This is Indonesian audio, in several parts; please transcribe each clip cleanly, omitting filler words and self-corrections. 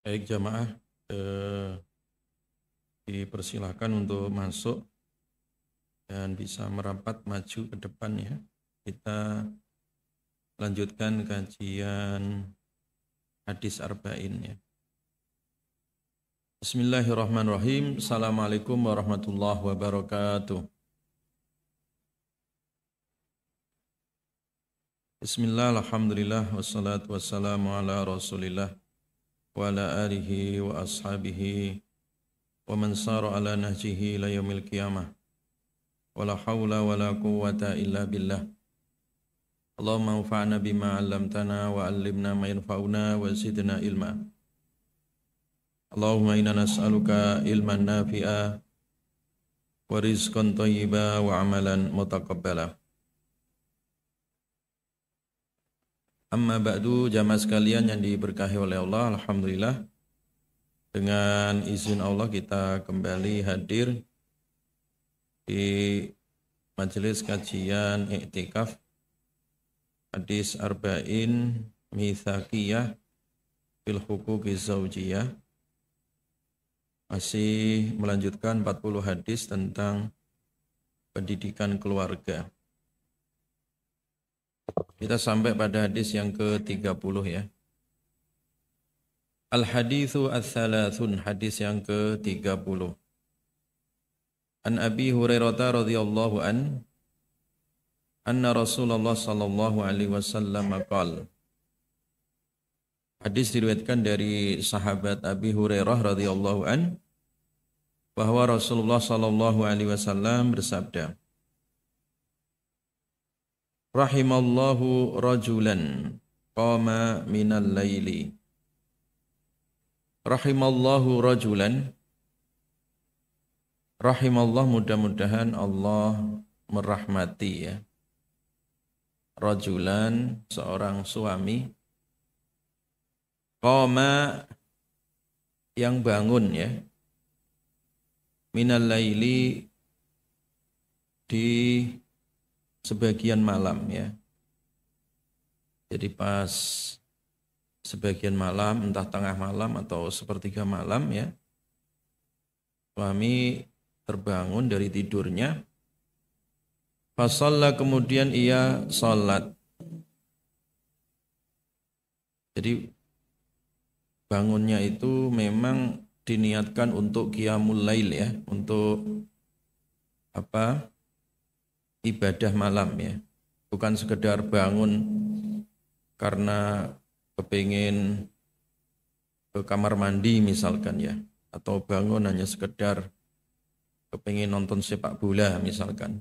Baik jamaah, dipersilahkan untuk masuk dan bisa merapat maju ke depan ya. Kita lanjutkan kajian hadis arba'in ya. Bismillahirrahmanirrahim. Assalamualaikum warahmatullahi wabarakatuh. Bismillah, alhamdulillah, wassalatu wassalamu ala rasulillah wa ala alihi wa ashabihi wa man sara ala nahjihi ila yaumil qiyamah. Wala hawla wala quwwata illa billah. Allahumma anfa'na bima 'allamtana wa 'allimna ma yanfa'una wa zidna ilma. Allahumma inna nas'aluka ilman nafi'a wa rizqan thayyiba wa 'amalan mutaqabbala. Amma ba'du, jamaah sekalian yang diberkahi oleh Allah, alhamdulillah dengan izin Allah kita kembali hadir di majelis kajian i'tikaf hadis arba'in mitsaqiyah fil huquqi zaujiyah. Masih melanjutkan 40 hadis tentang pendidikan keluarga. Kita sampai pada hadis yang ke-30 ya. Al-hadithu ats-tsalathun, hadis yang ke-30. An Abi Hurairah radhiyallahu anna Rasulullah sallallahu alaihi wasallam qala. Hadis diriwayatkan dari sahabat Abi Hurairah radhiyallahu bahwa Rasulullah sallallahu alaihi wasallam bersabda, rahimallahu rajulan qama minal laili. Rahimallahu rajulan, rahimallah, mudah-mudahan Allah merahmati ya. Rajulan, seorang suami. Qama, yang bangun ya. Minal laili, di sebagian malam ya. Jadi pas sebagian malam, entah tengah malam atau sepertiga malam ya, suami terbangun dari tidurnya. Fasalla, kemudian ia salat. Jadi bangunnya itu memang diniatkan untuk qiyamul lail ya, untuk apa? Ibadah malam ya. Bukan sekedar bangun karena kepingin ke kamar mandi misalkan ya, atau bangun hanya sekedar kepingin nonton sepak bola misalkan.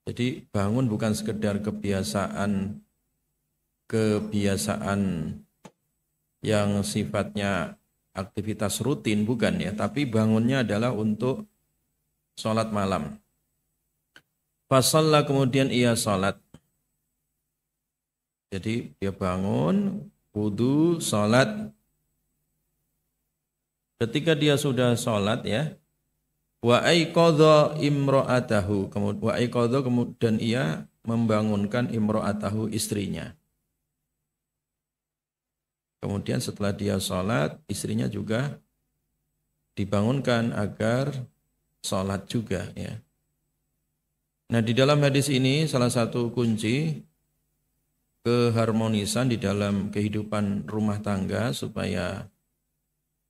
Jadi bangun bukan sekedar kebiasaan yang sifatnya aktivitas rutin, bukan ya, tapi bangunnya adalah untuk sholat malam. Fasalla, kemudian ia sholat. Jadi dia bangun, wudu, sholat. Ketika dia sudah sholat ya, wa aiqadha imra'atahu, kemudian ia membangunkan imra'atahu, istrinya. Kemudian setelah dia sholat, istrinya juga dibangunkan agar sholat juga ya. Nah, di dalam hadis ini salah satu kunci keharmonisan di dalam kehidupan rumah tangga supaya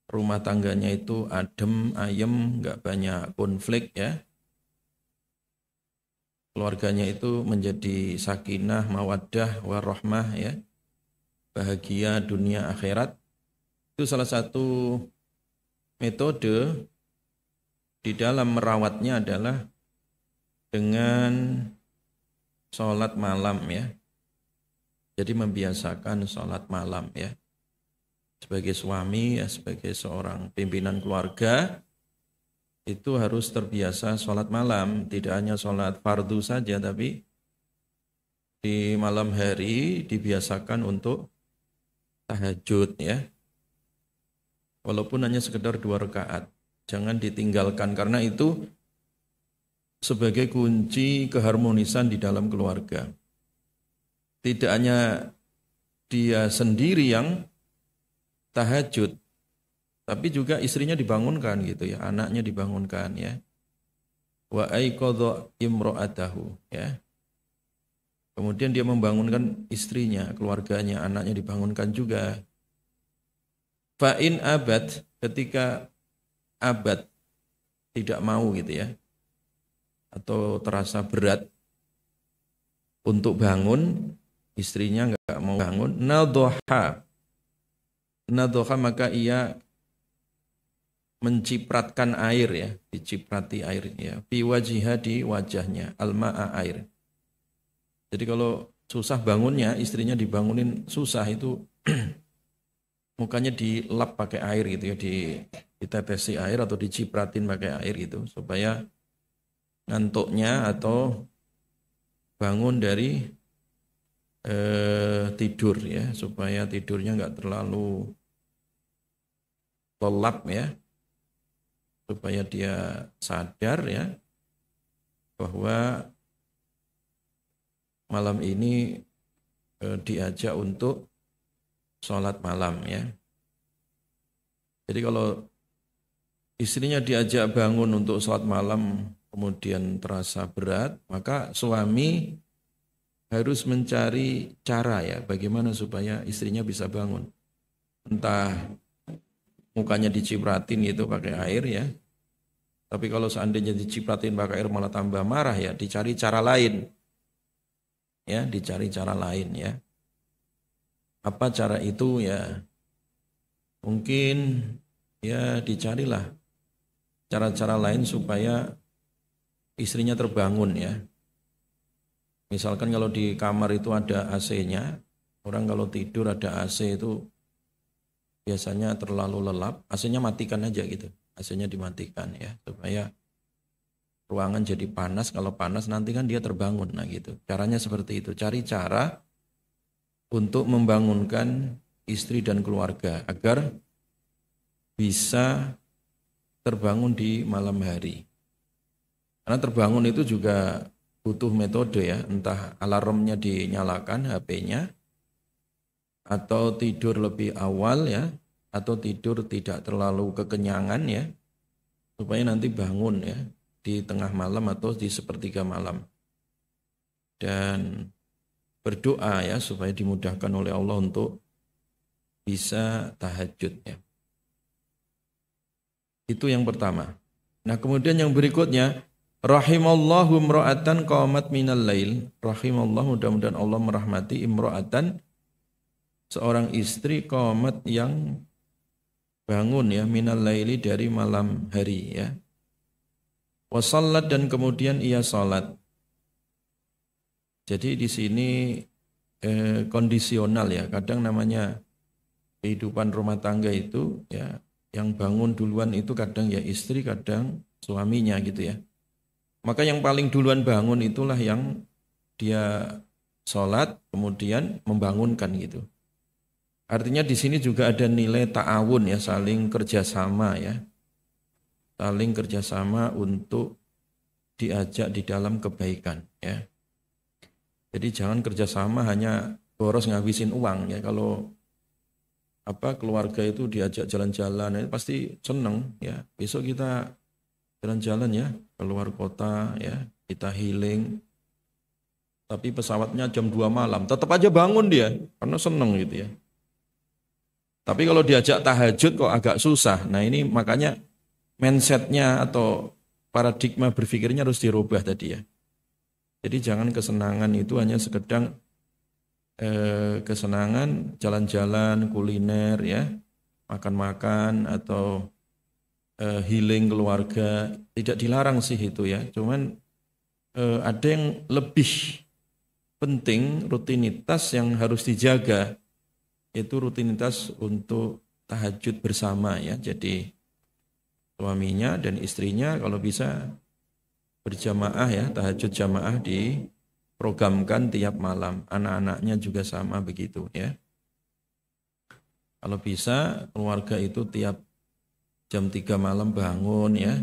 rumah tangganya itu adem, ayem, enggak banyak konflik ya. Keluarganya itu menjadi sakinah, mawaddah, warahmah ya. Bahagia dunia akhirat. Itu salah satu metode di dalam merawatnya adalah dengan sholat malam ya. Jadi membiasakan sholat malam ya. Sebagai suami ya, sebagai seorang pimpinan keluarga, itu harus terbiasa sholat malam. Tidak hanya sholat fardu saja, tapi di malam hari dibiasakan untuk tahajud ya. Walaupun hanya sekedar 2 rakaat. Jangan ditinggalkan, karena itu sebagai kunci keharmonisan di dalam keluarga. Tidak hanya dia sendiri yang tahajud, tapi juga istrinya dibangunkan gitu ya, anaknya dibangunkan ya. Wa aiqadha imra'atahu ya. Kemudian dia membangunkan istrinya, keluarganya, anaknya dibangunkan juga. Fa in abad, ketika abad tidak mau gitu ya, atau terasa berat untuk bangun, istrinya enggak mau bangun, nadhaha. Nadhaha maka ia mencipratkan air ya, diciprati air ya, fi wajhiha di wajahnya, alma'a air. Jadi kalau susah bangunnya, istrinya dibangunin susah itu mukanya dilap pakai air gitu ya, ditetesi air atau dicipratin pakai air gitu supaya ngantuknya atau bangun dari tidur ya, supaya tidurnya enggak terlalu lelap ya, supaya dia sadar ya bahwa malam ini diajak untuk sholat malam ya. Jadi kalau istrinya diajak bangun untuk sholat malam kemudian terasa berat, maka suami harus mencari cara ya bagaimana supaya istrinya bisa bangun. Entah mukanya dicipratin itu pakai air ya. Tapi kalau seandainya dicipratin pakai air malah tambah marah ya, dicari cara lain. Ya, dicari cara lain ya. Apa cara itu ya? Mungkin ya dicarilah cara-cara lain supaya istrinya terbangun ya. Misalkan kalau di kamar itu ada AC-nya, orang kalau tidur ada AC itu biasanya terlalu lelap, AC-nya matikan aja gitu. AC-nya dimatikan ya, supaya ruangan jadi panas, kalau panas nanti kan dia terbangun. Nah gitu, caranya seperti itu. Cari cara untuk membangunkan istri dan keluarga agar bisa terbangun di malam hari. Karena terbangun itu juga butuh metode ya, entah alarmnya dinyalakan HP-nya, atau tidur lebih awal ya, atau tidur tidak terlalu kekenyangan ya, supaya nanti bangun ya di tengah malam atau di sepertiga malam. Dan berdoa ya supaya dimudahkan oleh Allah untuk bisa tahajud ya. Itu yang pertama. Nah, kemudian yang berikutnya, rahimallahu imra'atan qamat minal lail. Rahimallahu, mudah-mudahan Allah merahmati imra'atan, seorang istri qamat yang bangun ya minal laili dari malam hari ya. Wasallat, dan kemudian ia salat. Jadi di sini kondisional ya. Kadang namanya kehidupan rumah tangga itu ya, yang bangun duluan itu kadang ya istri, kadang suaminya gitu ya. Maka yang paling duluan bangun itulah yang dia salat kemudian membangunkan gitu. Artinya di sini juga ada nilai ta'awun ya, saling kerjasama ya. Saling kerjasama untuk diajak di dalam kebaikan ya. Jadi jangan kerjasama hanya boros ngabisin uang ya. Kalau keluarga itu diajak jalan-jalan, pasti seneng ya. Besok kita jalan-jalan ya, keluar kota ya, kita healing. Tapi pesawatnya jam 2 malam, tetap aja bangun dia karena seneng gitu ya. Tapi kalau diajak tahajud kok agak susah. Nah ini makanya mindsetnya atau paradigma berpikirnya harus dirubah tadi ya. Jadi jangan kesenangan itu hanya sekedar kesenangan jalan-jalan, kuliner ya, makan-makan atau healing keluarga. Tidak dilarang sih itu ya. Cuman ada yang lebih penting, rutinitas yang harus dijaga, yaitu rutinitas untuk tahajud bersama ya. Jadi suaminya dan istrinya kalau bisa berjamaah ya, tahajud jamaah diprogramkan tiap malam. Anak-anaknya juga sama begitu ya. Kalau bisa keluarga itu tiap jam 3 malam bangun ya,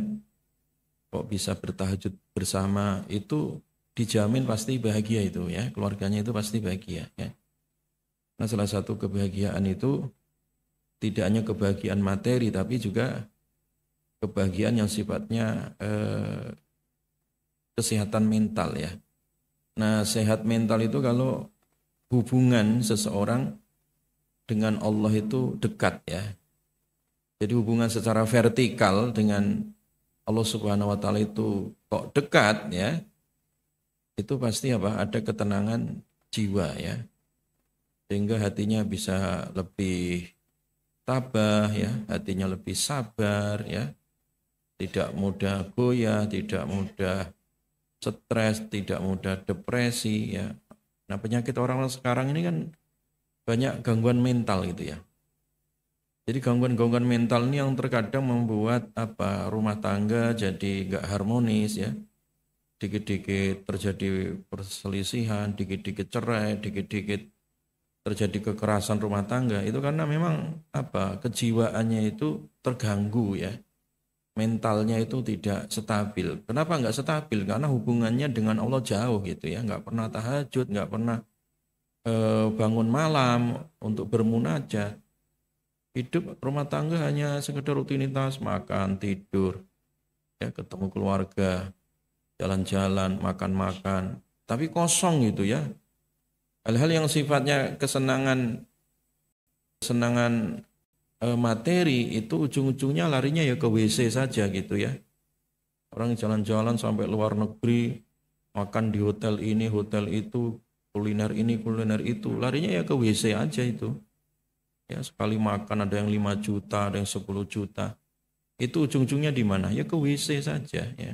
kok bisa bertahajud bersama, itu dijamin pasti bahagia itu ya, keluarganya itu pasti bahagia ya. Nah salah satu kebahagiaan itu tidak hanya kebahagiaan materi tapi juga kebahagiaan yang sifatnya kesehatan mental ya. Nah, sehat mental itu kalau hubungan seseorang dengan Allah itu dekat ya. Jadi hubungan secara vertikal dengan Allah Subhanahu wa taala itu kok dekat ya. Itu pasti apa? Ada ketenangan jiwa ya. Sehingga hatinya bisa lebih tabah ya, hatinya lebih sabar ya. Tidak mudah goyah, tidak mudah stres, tidak mudah depresi ya. Nah, penyakit orang sekarang ini kan banyak gangguan mental gitu ya. Jadi gangguan-gangguan mental ini yang terkadang membuat rumah tangga jadi nggak harmonis ya. Dikit-dikit terjadi perselisihan, dikit-dikit cerai, dikit-dikit terjadi kekerasan rumah tangga. Itu karena memang kejiwaannya itu terganggu ya. Mentalnya itu tidak stabil. Kenapa nggak stabil? Karena hubungannya dengan Allah jauh gitu ya. Nggak pernah tahajud, nggak pernah bangun malam untuk bermunajat. Hidup rumah tangga hanya sekedar rutinitas, makan, tidur, ya ketemu keluarga, jalan-jalan, makan-makan. Tapi kosong gitu ya. Hal-hal yang sifatnya kesenangan materi itu ujung-ujungnya larinya ya ke WC saja gitu ya. Orang jalan-jalan sampai luar negeri, makan di hotel ini, hotel itu, kuliner ini, kuliner itu, larinya ya ke WC aja itu. Ya, sekali makan ada yang 5 juta, ada yang 10 juta. Itu ujung-ujungnya di mana? Ya ke WC saja ya.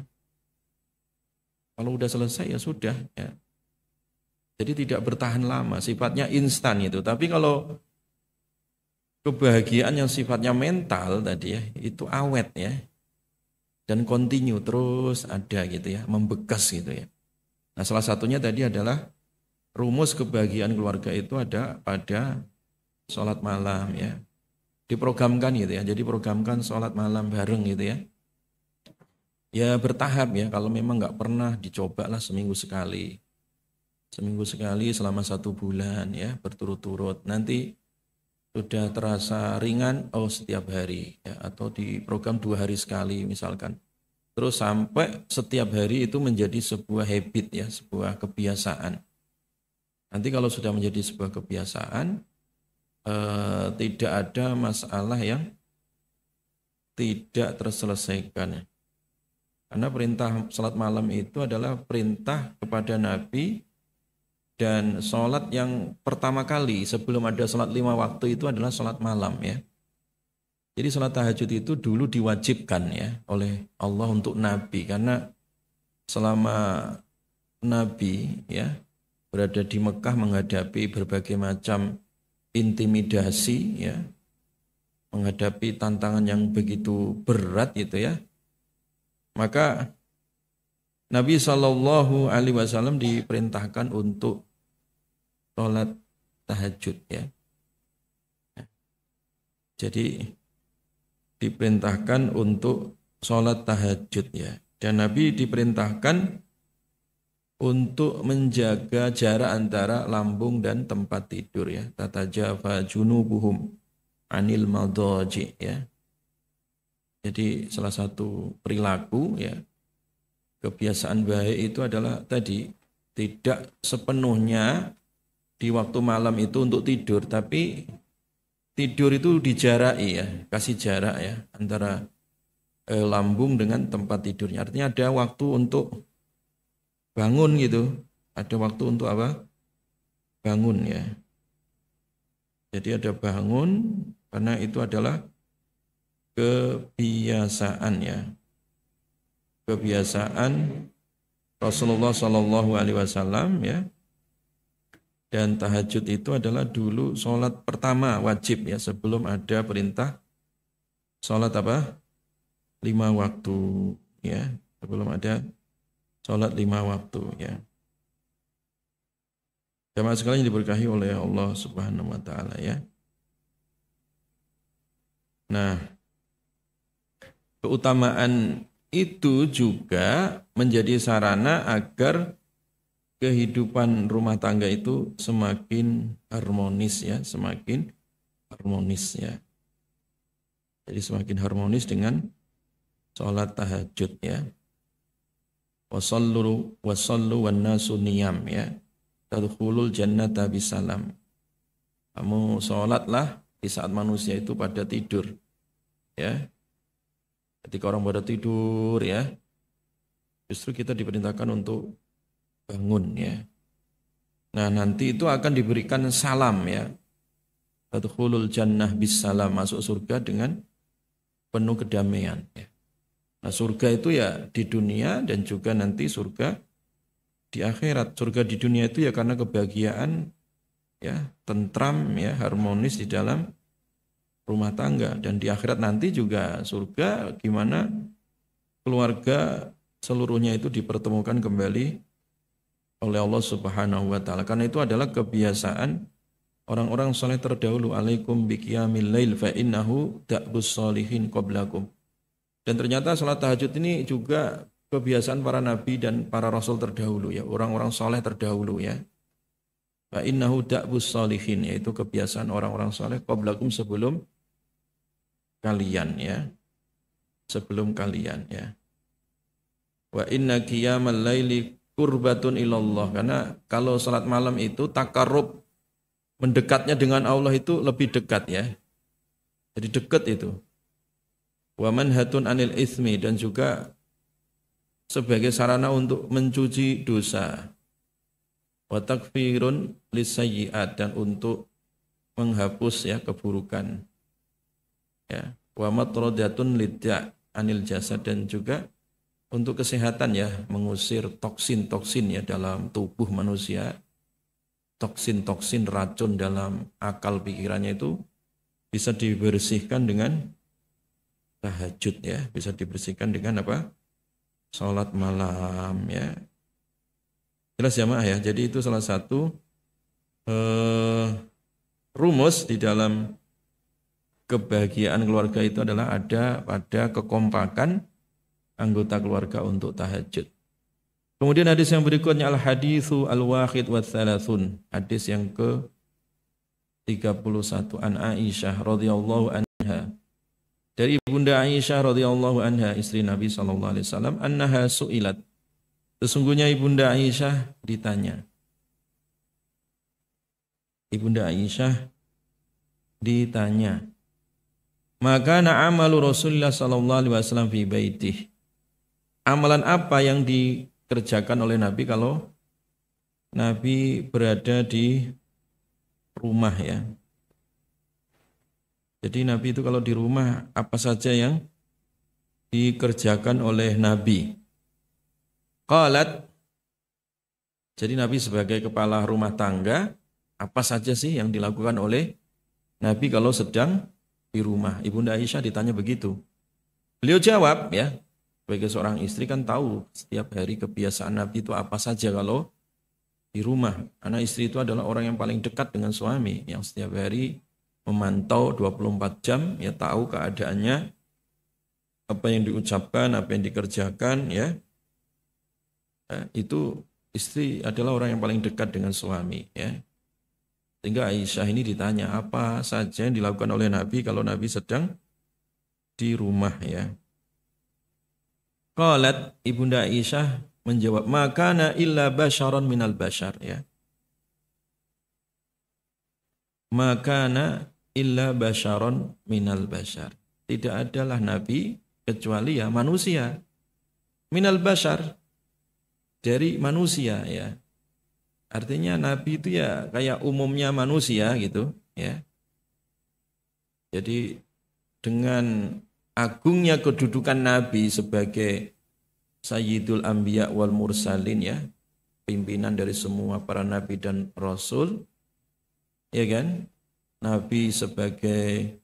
Kalau udah selesai ya sudah ya. Jadi tidak bertahan lama, sifatnya instan itu. Tapi kalau kebahagiaan yang sifatnya mental tadi ya, itu awet ya. Dan continue terus ada gitu ya, membekas gitu ya. Nah, salah satunya tadi adalah rumus kebahagiaan keluarga itu ada pada sholat malam ya. Diprogramkan gitu ya. Jadi programkan sholat malam bareng gitu ya. Ya bertahap ya. Kalau memang nggak pernah dicobalah seminggu sekali. Seminggu sekali selama 1 bulan ya berturut-turut. Nanti sudah terasa ringan setiap hari ya. Atau di program 2 hari sekali misalkan. Terus sampai setiap hari itu menjadi sebuah habit ya. Sebuah kebiasaan. Nanti kalau sudah menjadi sebuah kebiasaan, tidak ada masalah yang tidak terselesaikan. Karena perintah salat malam itu adalah perintah kepada Nabi dan salat yang pertama kali sebelum ada salat 5 waktu itu adalah salat malam ya. Jadi salat tahajud itu dulu diwajibkan ya oleh Allah untuk Nabi karena selama Nabi ya berada di Mekah menghadapi berbagai macam intimidasi ya, menghadapi tantangan yang begitu berat gitu ya, maka Nabi SAW diperintahkan untuk sholat tahajud ya. Jadi diperintahkan untuk sholat tahajud ya, dan Nabi diperintahkan untuk menjaga jarak antara lambung dan tempat tidur ya. Tatajafa junubuhum anil madaji ya. Jadi salah satu perilaku ya, kebiasaan baik itu adalah tadi tidak sepenuhnya di waktu malam itu untuk tidur, tapi tidur itu dijaraki ya, kasih jarak ya antara lambung dengan tempat tidurnya. Artinya ada waktu untuk bangun gitu, ada waktu untuk apa? Bangun ya. Jadi ada bangun karena itu adalah kebiasaan ya. Kebiasaan Rasulullah SAW ya. Dan tahajud itu adalah dulu sholat pertama wajib ya sebelum ada perintah sholat 5 waktu ya. Sebelum ada sholat 5 waktu ya. Jamaah sekalian diberkahi oleh Allah Subhanahu wa taala ya. Nah, keutamaan itu juga menjadi sarana agar kehidupan rumah tangga itu semakin harmonis ya, semakin harmonis ya. Jadi semakin harmonis dengan sholat tahajud ya. Wasallu wan nasu niyam ya. Tadkhulul jannata bisalam. Kamu sholatlah di saat manusia itu pada tidur ya. Ketika orang pada tidur ya, justru kita diperintahkan untuk bangun ya. Nah nanti itu akan diberikan salam ya. Tadkhulul jannah bisalam, masuk surga dengan penuh kedamaian ya. Nah surga itu ya di dunia dan juga nanti surga di akhirat. Surga di dunia itu ya karena kebahagiaan ya, tentram ya, harmonis di dalam rumah tangga, dan di akhirat nanti juga surga gimana keluarga seluruhnya itu dipertemukan kembali oleh Allah Subhanahu wa taala. Karena itu adalah kebiasaan orang-orang saleh terdahulu, alaikum biqiyamil lail fa innahu da'bus sholihin qablakum. Dan ternyata salat tahajud ini juga kebiasaan para nabi dan para rasul terdahulu ya, orang-orang saleh terdahulu ya. Fa innahu da'bus sholihin, yaitu kebiasaan orang-orang saleh qablakum, sebelum kalian ya. Sebelum kalian ya. Wa inna qiyamal laili qurbatun ilallah, karena kalau salat malam itu takarrub, mendekatnya dengan Allah itu lebih dekat ya. Jadi dekat itu. Wa manhatun anil itsmi, dan juga sebagai sarana untuk mencuci dosa. Wa takfirun lisayyi'at, dan untuk menghapus ya keburukan. Ya, wa matradatun lidda anil jasad, dan juga untuk kesehatan ya, mengusir toksin-toksin ya dalam tubuh manusia. Toksin-toksin racun dalam akal pikirannya itu bisa dibersihkan dengan tahajud ya, bisa dibersihkan dengan apa? Salat malam ya. Jelas ya Mak ya. Jadi itu salah satu rumus di dalam kebahagiaan keluarga itu adalah ada pada kekompakan anggota keluarga untuk tahajud. Kemudian hadis yang berikutnya, al-haditsu al-wahid wa thalathun. Hadis yang ke-31, an Aisyah radhiyallahu anha. Dari Bunda Aisyah radhiyallahu anha, istri Nabi sallallahu alaihi wasallam, annaha su'ilat. Sesungguhnya Ibunda Aisyah ditanya. Ibunda Aisyah ditanya. Maka amalu Rasulullah sallallahu alaihi wasallam fi baitih. Amalan apa yang dikerjakan oleh Nabi kalau Nabi berada di rumah ya. Jadi Nabi itu kalau di rumah apa saja yang dikerjakan oleh Nabi. Qalat, jadi Nabi sebagai kepala rumah tangga, apa saja sih yang dilakukan oleh Nabi kalau sedang di rumah? Ibunda Aisyah ditanya begitu. Beliau jawab ya, sebagai seorang istri kan tahu setiap hari kebiasaan Nabi itu apa saja kalau di rumah. Karena istri itu adalah orang yang paling dekat dengan suami, yang setiap hari memantau 24 jam, ya tahu keadaannya, apa yang diucapkan, apa yang dikerjakan ya. Itu istri adalah orang yang paling dekat dengan suami ya. Sehingga Aisyah ini ditanya apa saja yang dilakukan oleh Nabi kalau Nabi sedang di rumah ya. Qalat, Ibunda Aisyah menjawab, makana illa basyaron minal basyar ya. Makana illa basyaron minal basyar. Tidak adalah Nabi kecuali ya manusia. Minal basyar, dari manusia ya. Artinya Nabi itu ya kayak umumnya manusia gitu ya. Jadi dengan agungnya kedudukan Nabi sebagai Sayyidul Anbiya wal Mursalin ya, pimpinan dari semua para nabi dan rasul, ya kan? Nabi sebagai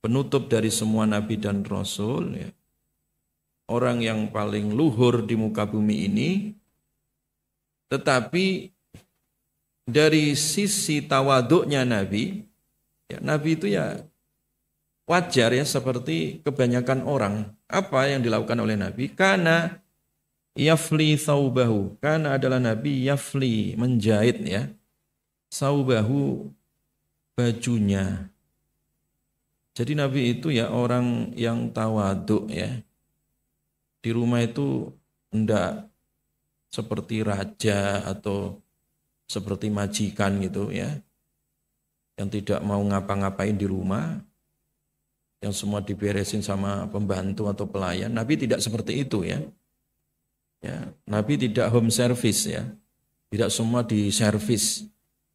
penutup dari semua nabi dan rasul ya. Orang yang paling luhur di muka bumi ini, tetapi dari sisi tawaduknya Nabi, ya, Nabi itu ya wajar ya seperti kebanyakan orang. Apa yang dilakukan oleh Nabi? Karena yafli thawbahu, karena adalah Nabi yafli, menjahit ya, thawbahu, bajunya. Jadi Nabi itu ya orang yang tawaduk ya. Di rumah itu enggak seperti raja atau seperti majikan gitu ya. Yang tidak mau ngapa-ngapain di rumah, yang semua diberesin sama pembantu atau pelayan. Nabi tidak seperti itu ya. Ya, Nabi tidak home service ya. Tidak semua diservis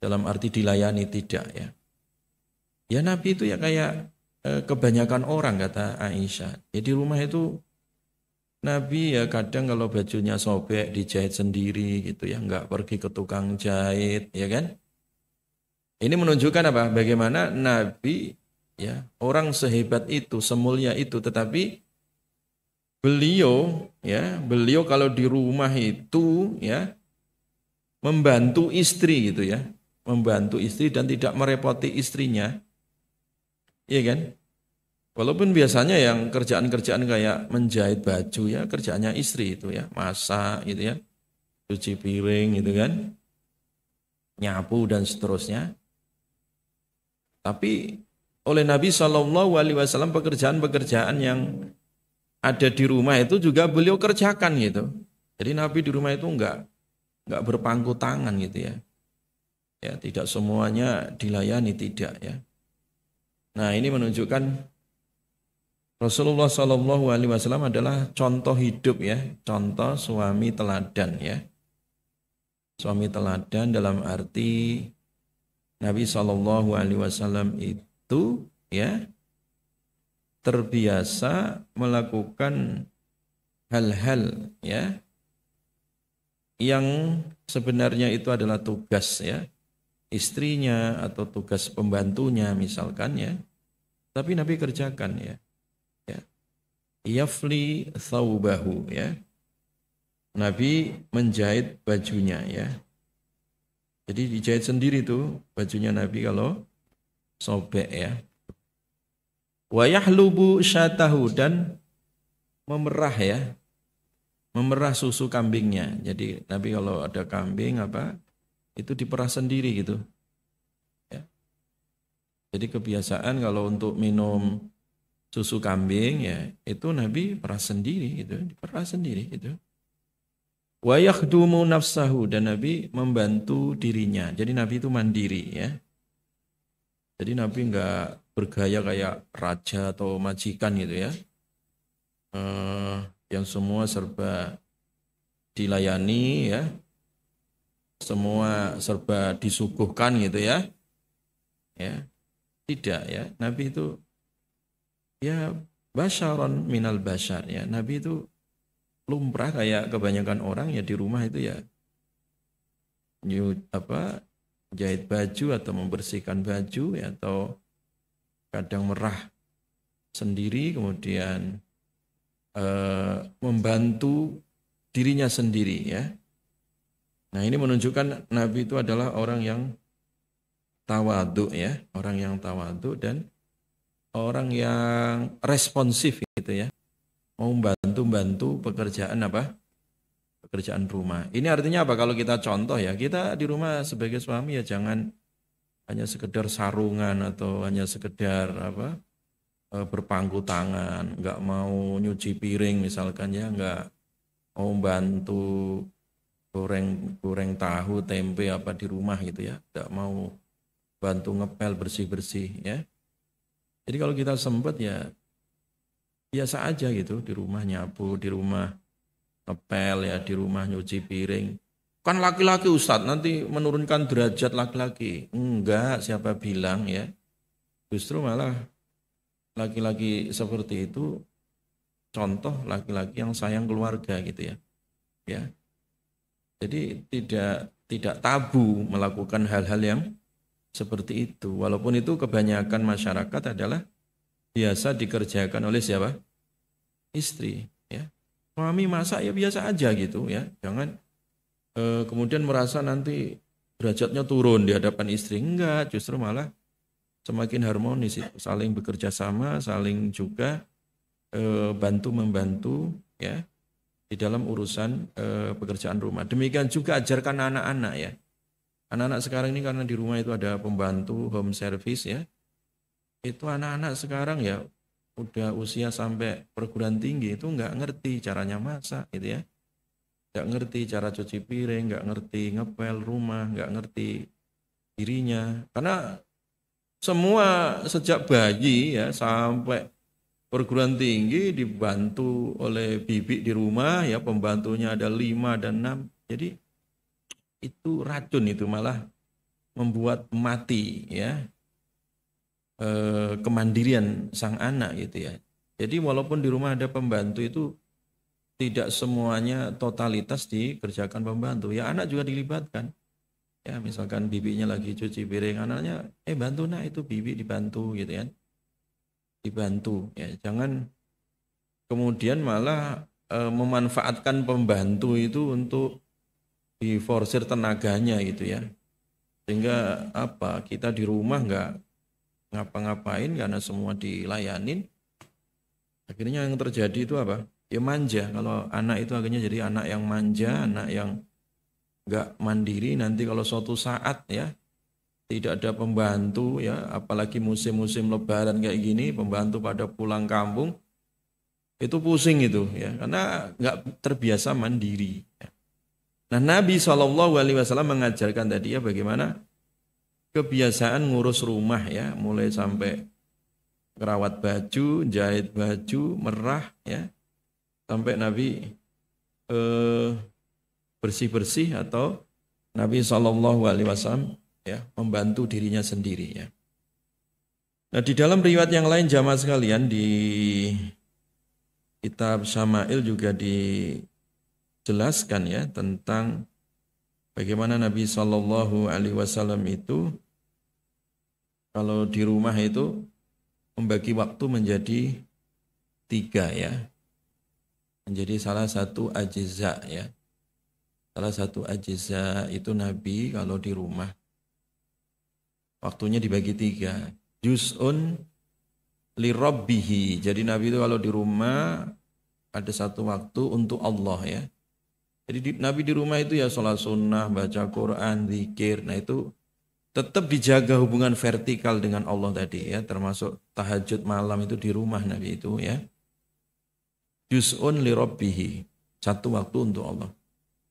dalam arti dilayani, tidak ya. Ya Nabi itu ya kayak kebanyakan orang kata Aisyah. Ya di rumah itu Nabi ya kadang kalau bajunya sobek dijahit sendiri gitu ya, enggak pergi ke tukang jahit ya kan. Ini menunjukkan apa? Bagaimana Nabi ya orang sehebat itu, semulia itu, tetapi beliau kalau di rumah itu ya membantu istri gitu ya, membantu istri dan tidak merepoti istrinya, iya kan? Walaupun biasanya yang kerjaan-kerjaan kayak menjahit baju ya kerjaannya istri itu ya, masak gitu ya, cuci piring gitu kan, nyapu dan seterusnya. Tapi oleh Nabi SAW pekerjaan-pekerjaan yang ada di rumah itu juga beliau kerjakan gitu. Jadi Nabi di rumah itu enggak berpangku tangan gitu ya. Ya, tidak semuanya dilayani, tidak ya. Nah, ini menunjukkan Rasulullah SAW adalah contoh hidup ya, contoh suami teladan ya. Suami teladan dalam arti Nabi SAW itu ya terbiasa melakukan hal-hal ya yang sebenarnya itu adalah tugas ya istrinya atau tugas pembantunya misalkan ya, tapi Nabi kerjakan ya. Yafli thawbahu ya. Nabi menjahit bajunya ya. Jadi dijahit sendiri tuh bajunya Nabi kalau sobek ya. Wa yahlubu syatahu dan memerah ya. Memerah susu kambingnya. Jadi Nabi kalau ada kambing apa itu diperah sendiri gitu. Ya. Jadi kebiasaan kalau untuk minum susu kambing ya itu Nabi perah sendiri gitu, diperah sendiri gitu. Wa yakhdumu nafsahu dan Nabi membantu dirinya. Jadi Nabi itu mandiri ya. Jadi Nabi enggak bergaya kayak raja atau majikan gitu ya. Yang semua serba dilayani ya. Semua serba disuguhkan gitu ya. Ya. Tidak ya. Nabi itu ya basyaron minal basyar ya. Nabi itu lumrah kayak kebanyakan orang ya di rumah itu ya jahit baju atau membersihkan baju ya atau kadang merah sendiri kemudian membantu dirinya sendiri ya. Nah ini menunjukkan Nabi itu adalah orang yang tawadhu ya, orang yang tawadhu dan orang yang responsif gitu ya. Mau bantu pekerjaan apa? Pekerjaan rumah. Ini artinya apa? Kalau kita contoh ya, kita di rumah sebagai suami ya jangan hanya sekedar sarungan atau hanya sekedar apa? Berpangku tangan, enggak mau nyuci piring misalkan ya, enggak mau bantu goreng tahu, tempe apa di rumah gitu ya, enggak mau bantu ngepel bersih-bersih ya. Jadi kalau kita sempat ya biasa aja gitu di rumah nyapu, di rumah ngepel ya, di rumah nyuci piring. Kan laki-laki Ustadz nanti menurunkan derajat laki-laki. Enggak, siapa bilang ya. Justru malah laki-laki seperti itu contoh laki-laki yang sayang keluarga gitu ya. Ya. Jadi tidak tabu melakukan hal-hal yang seperti itu. Walaupun itu kebanyakan masyarakat adalah biasa dikerjakan oleh siapa? Istri ya. Suami masak ya biasa aja gitu ya. Jangan kemudian merasa nanti derajatnya turun di hadapan istri. Enggak, justru malah semakin harmonis itu. Saling bekerja sama, saling juga bantu-membantu ya di dalam urusan pekerjaan rumah. Demikian juga ajarkan anak-anak ya. Anak-anak sekarang ini karena di rumah itu ada pembantu home service ya. Itu anak-anak sekarang ya udah usia sampai perguruan tinggi itu nggak ngerti caranya masak gitu ya. Nggak ngerti cara cuci piring, nggak ngerti ngepel rumah, nggak ngerti dirinya. Karena semua sejak bayi ya sampai perguruan tinggi dibantu oleh bibi di rumah ya, pembantunya ada 5 dan 6. Jadi itu racun, itu malah membuat mati ya kemandirian sang anak gitu ya. Jadi walaupun di rumah ada pembantu itu tidak semuanya totalitas dikerjakan pembantu. Ya anak juga dilibatkan. Ya misalkan bibinya lagi cuci piring, anaknya bantu nak, itu bibi dibantu gitu kan. Dibantu ya. Jangan kemudian malah memanfaatkan pembantu itu untuk diforsir tenaganya gitu ya. Sehingga apa? Kita di rumah nggak ngapa-ngapain karena semua dilayanin. Akhirnya yang terjadi itu apa? Ya manja. Kalau anak itu akhirnya jadi anak yang manja, anak yang nggak mandiri. Nanti kalau suatu saat ya tidak ada pembantu ya, apalagi musim-musim lebaran kayak gini, pembantu pada pulang kampung, itu pusing itu ya, karena nggak terbiasa mandiri. Nah Nabi SAW mengajarkan tadi ya bagaimana kebiasaan ngurus rumah ya, mulai sampai kerawat baju, jahit baju, merah ya, sampai Nabi bersih-bersih atau Nabi SAW ya membantu dirinya sendiri ya. Nah di dalam riwayat yang lain jamaah sekalian di kitab Syama'il juga dijelaskan ya tentang bagaimana Nabi SAW itu kalau di rumah itu membagi waktu menjadi 3 ya. Menjadi salah satu ajiza ya. Salah satu ajiza itu Nabi kalau di rumah waktunya dibagi 3. Juz'un li rabbihi. Jadi Nabi itu kalau di rumah ada satu waktu untuk Allah ya. Jadi Nabi di rumah itu ya sholat sunnah, baca Quran, zikir. Nah itu tetap dijaga hubungan vertikal dengan Allah tadi ya. Termasuk tahajud malam itu di rumah Nabi itu ya. Juz'un li rabbihi. Satu waktu untuk Allah.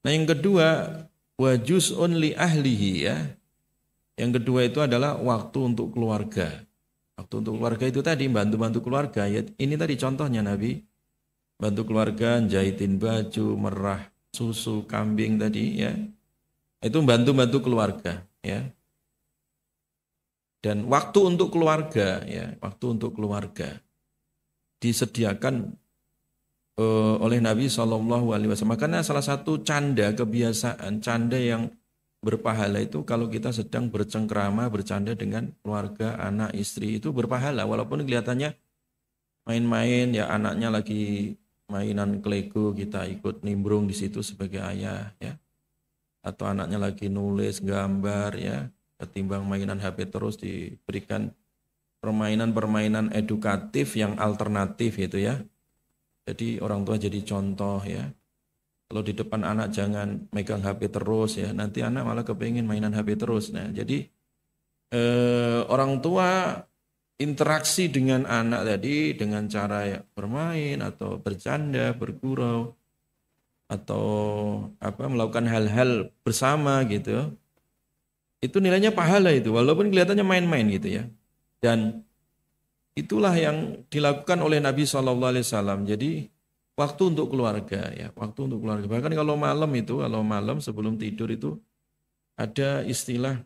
Nah yang kedua, wa juz'un li ahlihi ya. Yang kedua itu adalah waktu untuk keluarga. Waktu untuk keluarga itu tadi bantu-bantu keluarga. Ya, ini tadi contohnya Nabi. Bantu keluarga, jahitin baju, merah susu kambing tadi ya. Itu bantu-bantu keluarga ya. Dan waktu untuk keluarga ya, waktu untuk keluarga disediakan oleh Nabi SAW. Karena salah satu canda kebiasaan, canda yang berpahala itu kalau kita sedang bercengkrama, bercanda dengan keluarga, anak, istri itu berpahala. Walaupun kelihatannya main-main ya, anaknya lagi mainan Lego, kita ikut nimbrung di situ sebagai ayah ya. Atau anaknya lagi nulis gambar ya, ketimbang mainan HP terus diberikan permainan-permainan edukatif yang alternatif gitu ya. Jadi orang tua jadi contoh ya. Kalau di depan anak jangan megang HP terus ya, nanti anak malah kepingin mainan HP terus. Nah, jadi orang tua interaksi dengan anak tadi dengan cara ya, bermain atau bercanda, bergurau atau apa melakukan hal-hal bersama gitu. Itu nilainya pahala itu, walaupun kelihatannya main-main gitu ya. Dan itulah yang dilakukan oleh Nabi SAW. Jadi waktu untuk keluarga ya, waktu untuk keluarga. Bahkan kalau malam sebelum tidur itu ada istilah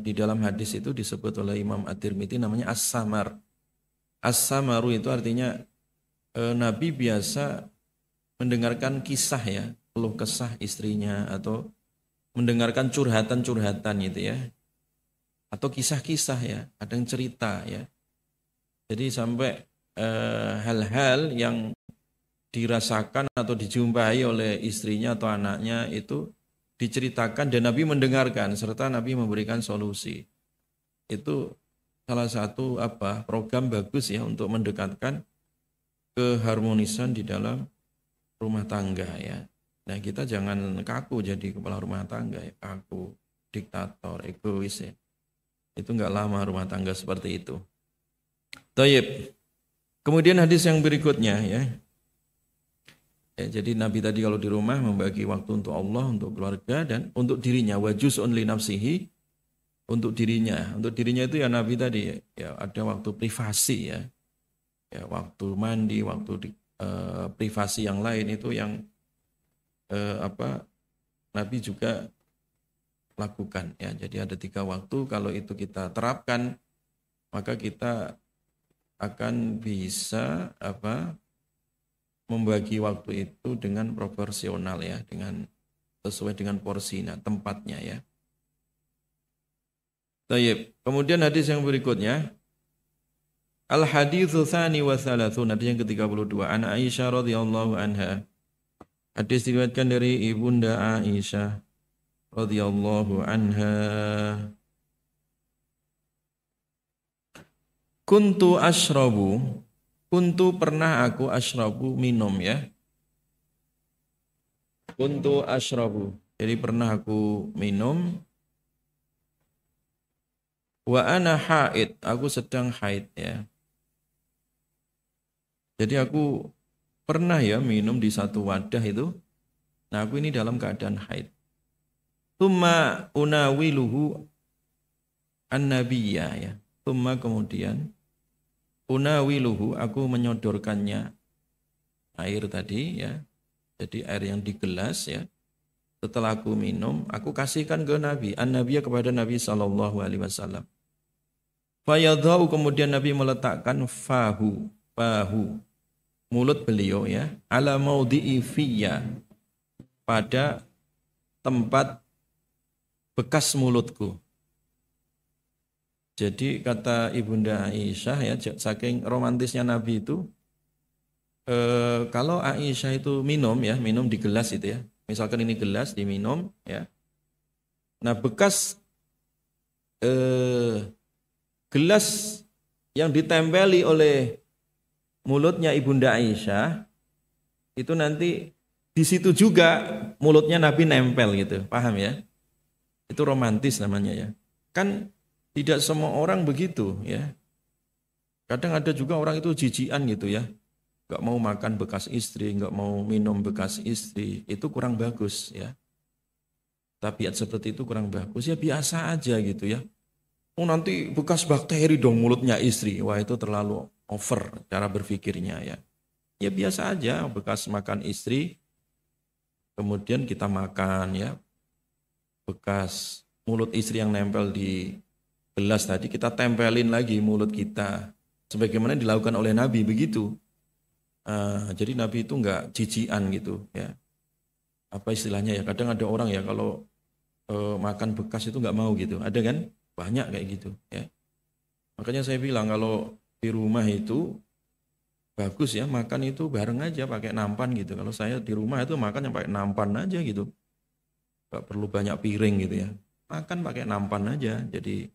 di dalam hadis itu disebut oleh Imam At-Tirmidzi namanya as-samar. As-samaru itu artinya Nabi biasa mendengarkan kisah ya, keluh kesah istrinya atau mendengarkan curhatan-curhatan gitu ya. Atau kisah-kisah ya, ada yang cerita ya. Jadi sampai hal-hal yang dirasakan atau dijumpai oleh istrinya atau anaknya itu diceritakan dan Nabi mendengarkan serta Nabi memberikan solusi. Itu salah satu program bagus ya untuk mendekatkan keharmonisan di dalam rumah tangga ya. Nah kita jangan kaku jadi kepala rumah tangga ya, kaku, diktator, egois ya. Itu enggak lama rumah tangga seperti itu. Taib. Kemudian hadis yang berikutnya ya. Jadi Nabi tadi kalau di rumah membagi waktu untuk Allah, untuk keluarga dan untuk dirinya. Wa juz'un li nafsihi, untuk dirinya. Untuk dirinya itu ya Nabi tadi ya ada waktu privasi ya. Ya waktu mandi, waktu privasi yang lain itu yang Nabi juga lakukan ya. Jadi ada 3 waktu, kalau itu kita terapkan maka kita akan bisa membagi waktu itu dengan proporsional ya, dengan sesuai dengan porsinya, tempatnya ya. Baik. Kemudian hadis yang berikutnya, al haditsu tsani wa tsalatsuna, hadis yang ke-32, an Aisyah radhiyallahu anha. Hadis diriwayatkan dari Ibunda Aisyah radhiyallahu anha. Kuntu ashrabu, kuntu pernah aku ashrabu minum ya. Kuntu ashrabu, jadi pernah aku minum. Wa ana haid, aku sedang haid ya. Jadi aku pernah ya minum di satu wadah itu. Nah aku ini dalam keadaan haid. Tsumma unawiluhu an-nabiyya ya. Tsumma kemudian unawiluhu, aku menyodorkannya air tadi ya. Jadi air yang di gelas ya. Setelah aku minum, aku kasihkan ke Nabi, an-nabiyya kepada Nabi sallallahu alaihi wasallam. Fayadhau, kemudian Nabi meletakkan fahu, mulut beliau ya, ala maudhi'i fiyya, pada tempat bekas mulutku. Jadi kata Ibunda Aisyah ya, saking romantisnya Nabi itu, kalau Aisyah itu minum ya, minum di gelas itu ya, misalkan ini gelas diminum ya, nah bekas gelas yang ditempeli oleh mulutnya Ibunda Aisyah itu nanti di situ juga mulutnya Nabi nempel gitu, paham ya? Itu romantis namanya ya. Kan tidak semua orang begitu ya. Kadang ada juga orang itu jijian gitu ya, nggak mau makan bekas istri, nggak mau minum bekas istri, itu kurang bagus ya. Tabiat seperti itu kurang bagus ya, biasa aja gitu ya. Oh nanti bekas bakteri dong mulutnya istri. Wah itu terlalu over cara berpikirnya ya. Ya biasa aja bekas makan istri. Kemudian kita makan ya. Bekas mulut istri yang nempel di gelas tadi kita tempelin lagi mulut kita. Sebagaimana dilakukan oleh Nabi begitu. Jadi Nabi itu enggak jijian gitu ya. Apa istilahnya ya. Kadang ada orang ya kalau makan bekas itu enggak mau gitu. Ada kan? Banyak kayak gitu ya. Makanya saya bilang kalau di rumah itu bagus ya makan itu bareng aja pakai nampan gitu. Kalau saya di rumah itu makan yang pakai nampan aja gitu. Gak perlu banyak piring gitu ya. Makan pakai nampan aja. Jadi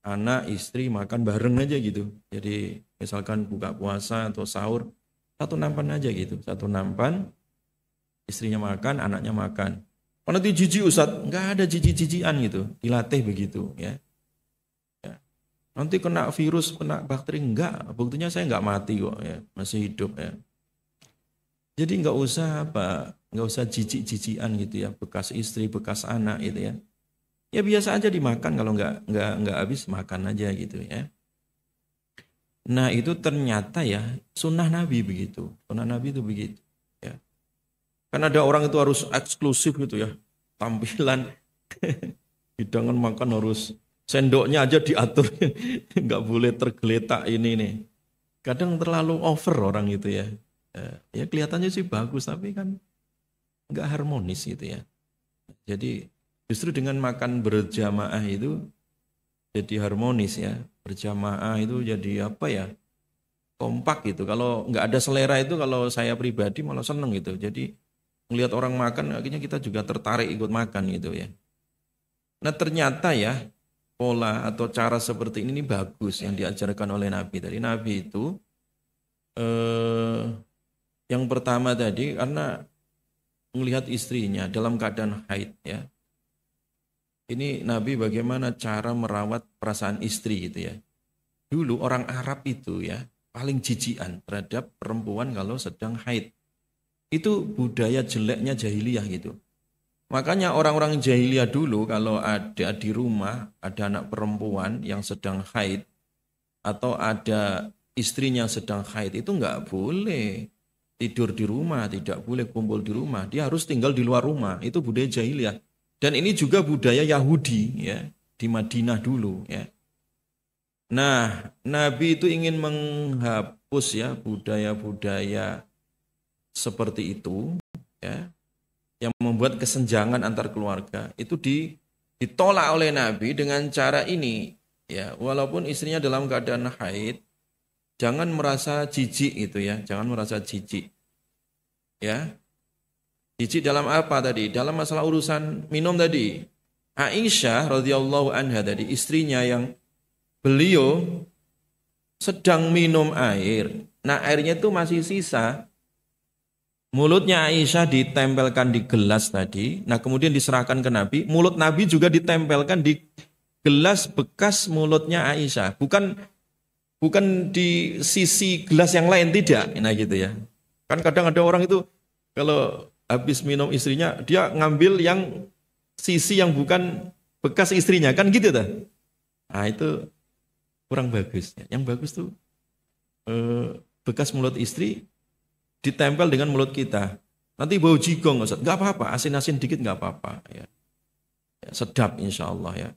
anak istri makan bareng aja gitu. Jadi misalkan buka puasa atau sahur satu nampan aja gitu. Satu nampan, istrinya makan, anaknya makan. Oh nanti jijik Ustadz, nggak ada jijik-jijikan gitu. Dilatih begitu ya. Nanti kena virus, kena bakteri, enggak. Buktinya saya enggak mati kok ya, masih hidup ya. Jadi enggak usah jijik-jijikan gitu ya, bekas istri, bekas anak gitu ya. Ya biasa aja dimakan, kalau enggak habis makan aja gitu ya. Nah itu ternyata ya sunnah Nabi begitu, sunnah Nabi itu begitu ya. Kan ada orang itu harus eksklusif gitu ya, tampilan hidangan makan harus sendoknya aja diatur, nggak boleh tergeletak ini nih. Kadang terlalu over orang itu ya. Ya kelihatannya sih bagus tapi kan nggak harmonis gitu ya. Jadi justru dengan makan berjamaah itu jadi harmonis ya. Berjamaah itu jadi apa ya? Kompak gitu. Kalau nggak ada selera itu kalau saya pribadi malah seneng gitu. Jadi melihat orang makan akhirnya kita juga tertarik ikut makan gitu ya. Nah ternyata ya pola atau cara seperti ini bagus yang diajarkan oleh Nabi. Tadi Nabi itu yang pertama tadi karena melihat istrinya dalam keadaan haid ya. Ini Nabi bagaimana cara merawat perasaan istri gitu ya. Dulu orang Arab itu ya paling jijian terhadap perempuan kalau sedang haid. Itu budaya jeleknya jahiliyah gitu. Makanya orang-orang jahiliyah dulu kalau ada di rumah, ada anak perempuan yang sedang haid, atau ada istrinya yang sedang haid, itu nggak boleh tidur di rumah, tidak boleh kumpul di rumah. Dia harus tinggal di luar rumah. Itu budaya jahiliyah. Dan ini juga budaya Yahudi ya di Madinah dulu ya. Nah, Nabi itu ingin menghapus ya budaya-budaya seperti itu ya, yang membuat kesenjangan antar keluarga itu ditolak oleh Nabi dengan cara ini ya, walaupun istrinya dalam keadaan haid jangan merasa jijik gitu ya, jangan merasa jijik ya. Jijik dalam apa tadi? Dalam masalah urusan minum tadi. Aisyah radhiyallahu anha tadi, istrinya yang beliau sedang minum air, nah airnya itu masih sisa. Mulutnya Aisyah ditempelkan di gelas tadi. Nah kemudian diserahkan ke Nabi. Mulut Nabi juga ditempelkan di gelas bekas mulutnya Aisyah. Bukan di sisi gelas yang lain, tidak. Nah gitu ya. Kan kadang ada orang itu kalau habis minum istrinya, dia ngambil yang sisi yang bukan bekas istrinya. Kan gitu dah. Nah itu kurang bagus. Yang bagus tuh bekas mulut istri ditempel dengan mulut kita. Nanti bau jigong, Ustaz. Nggak apa-apa, asin-asin dikit nggak apa-apa. Ya. Ya, sedap insya Allah ya.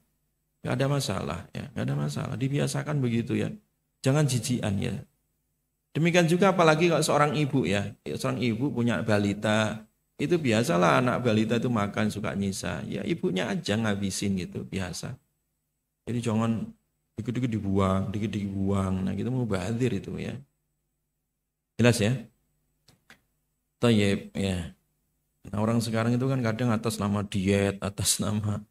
Nggak ada masalah ya, nggak ada masalah. Dibiasakan begitu ya. Jangan jijian ya. Demikian juga apalagi kalau seorang ibu ya. Seorang ibu punya balita, itu biasalah anak balita itu makan suka nyisa. Ya ibunya aja ngabisin gitu, biasa. Jadi jangan dikit-dikit dibuang, dikit-dikit dibuang. Nah gitu mubazir itu ya. Jelas ya? Tayyib ya. Nah, orang sekarang itu kan kadang atas nama diet, atas nama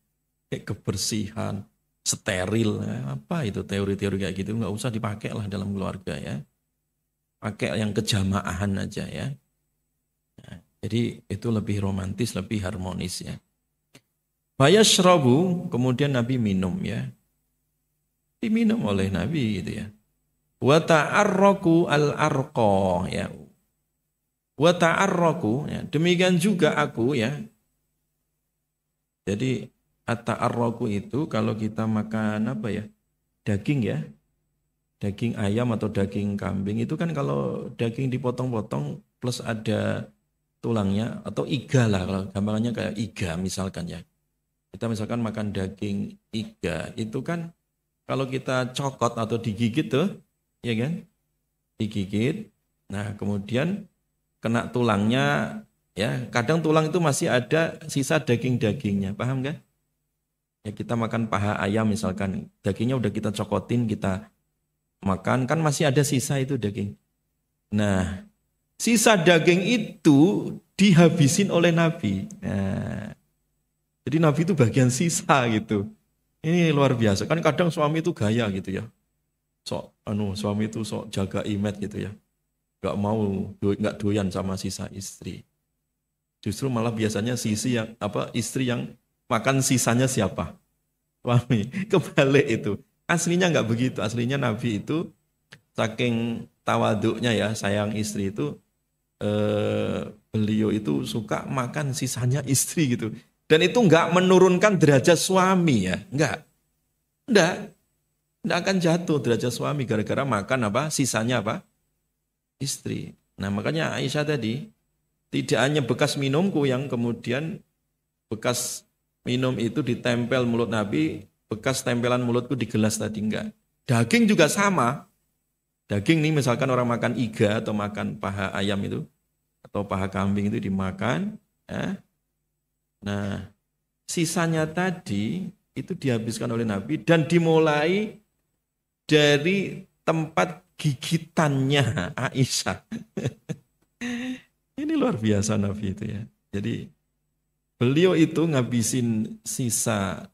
kebersihan, steril, ya. Apa itu teori-teori kayak gitu nggak usah dipakai lah dalam keluarga ya. Pakai yang kejamaahan aja ya. Nah, jadi itu lebih romantis, lebih harmonis ya. Fayashrabu, kemudian Nabi minum ya. Diminum oleh Nabi gitu ya. Wa ta'arraku al-arqa ya. Wa ta'arraku ya, demikian juga aku ya. Jadi at-ta'arraku itu kalau kita makan apa ya? Daging ya. Daging ayam atau daging kambing itu kan kalau daging dipotong-potong plus ada tulangnya atau iga lah, kalau gambarannya kayak iga misalkan ya. Kita misalkan makan daging iga itu kan kalau kita cokot atau digigit tuh, ya kan? Digigit. Nah, kemudian kena tulangnya, ya kadang tulang itu masih ada sisa daging-dagingnya, paham kan? Ya kita makan paha ayam misalkan, dagingnya udah kita cokotin, kita makan, kan masih ada sisa itu daging. Nah, sisa daging itu dihabisin oleh Nabi. Nah, jadi Nabi itu bagian sisa gitu. Ini luar biasa. Kan kadang suami itu gaya gitu ya. Suami itu sok jaga image gitu ya. Nggak doyan sama sisa istri. Justru malah biasanya istri yang makan sisanya siapa? Suami. Kebalik itu. Aslinya nggak begitu. Aslinya Nabi itu saking tawaduknya ya, sayang istri itu, beliau itu suka makan sisanya istri gitu. Dan itu nggak menurunkan derajat suami ya, nggak akan jatuh derajat suami gara-gara makan apa sisanya apa istri. Nah makanya Aisyah tadi tidak hanya bekas minumku yang kemudian bekas minum itu ditempel mulut Nabi, bekas tempelan mulutku di gelas tadi enggak. Daging juga sama. Daging nih misalkan orang makan iga atau makan paha ayam itu atau paha kambing itu dimakan, ya. Nah, sisanya tadi itu dihabiskan oleh Nabi dan dimulai dari tempat gigitannya Aisyah. Ini luar biasa Nabi itu ya. Jadi beliau itu ngabisin sisa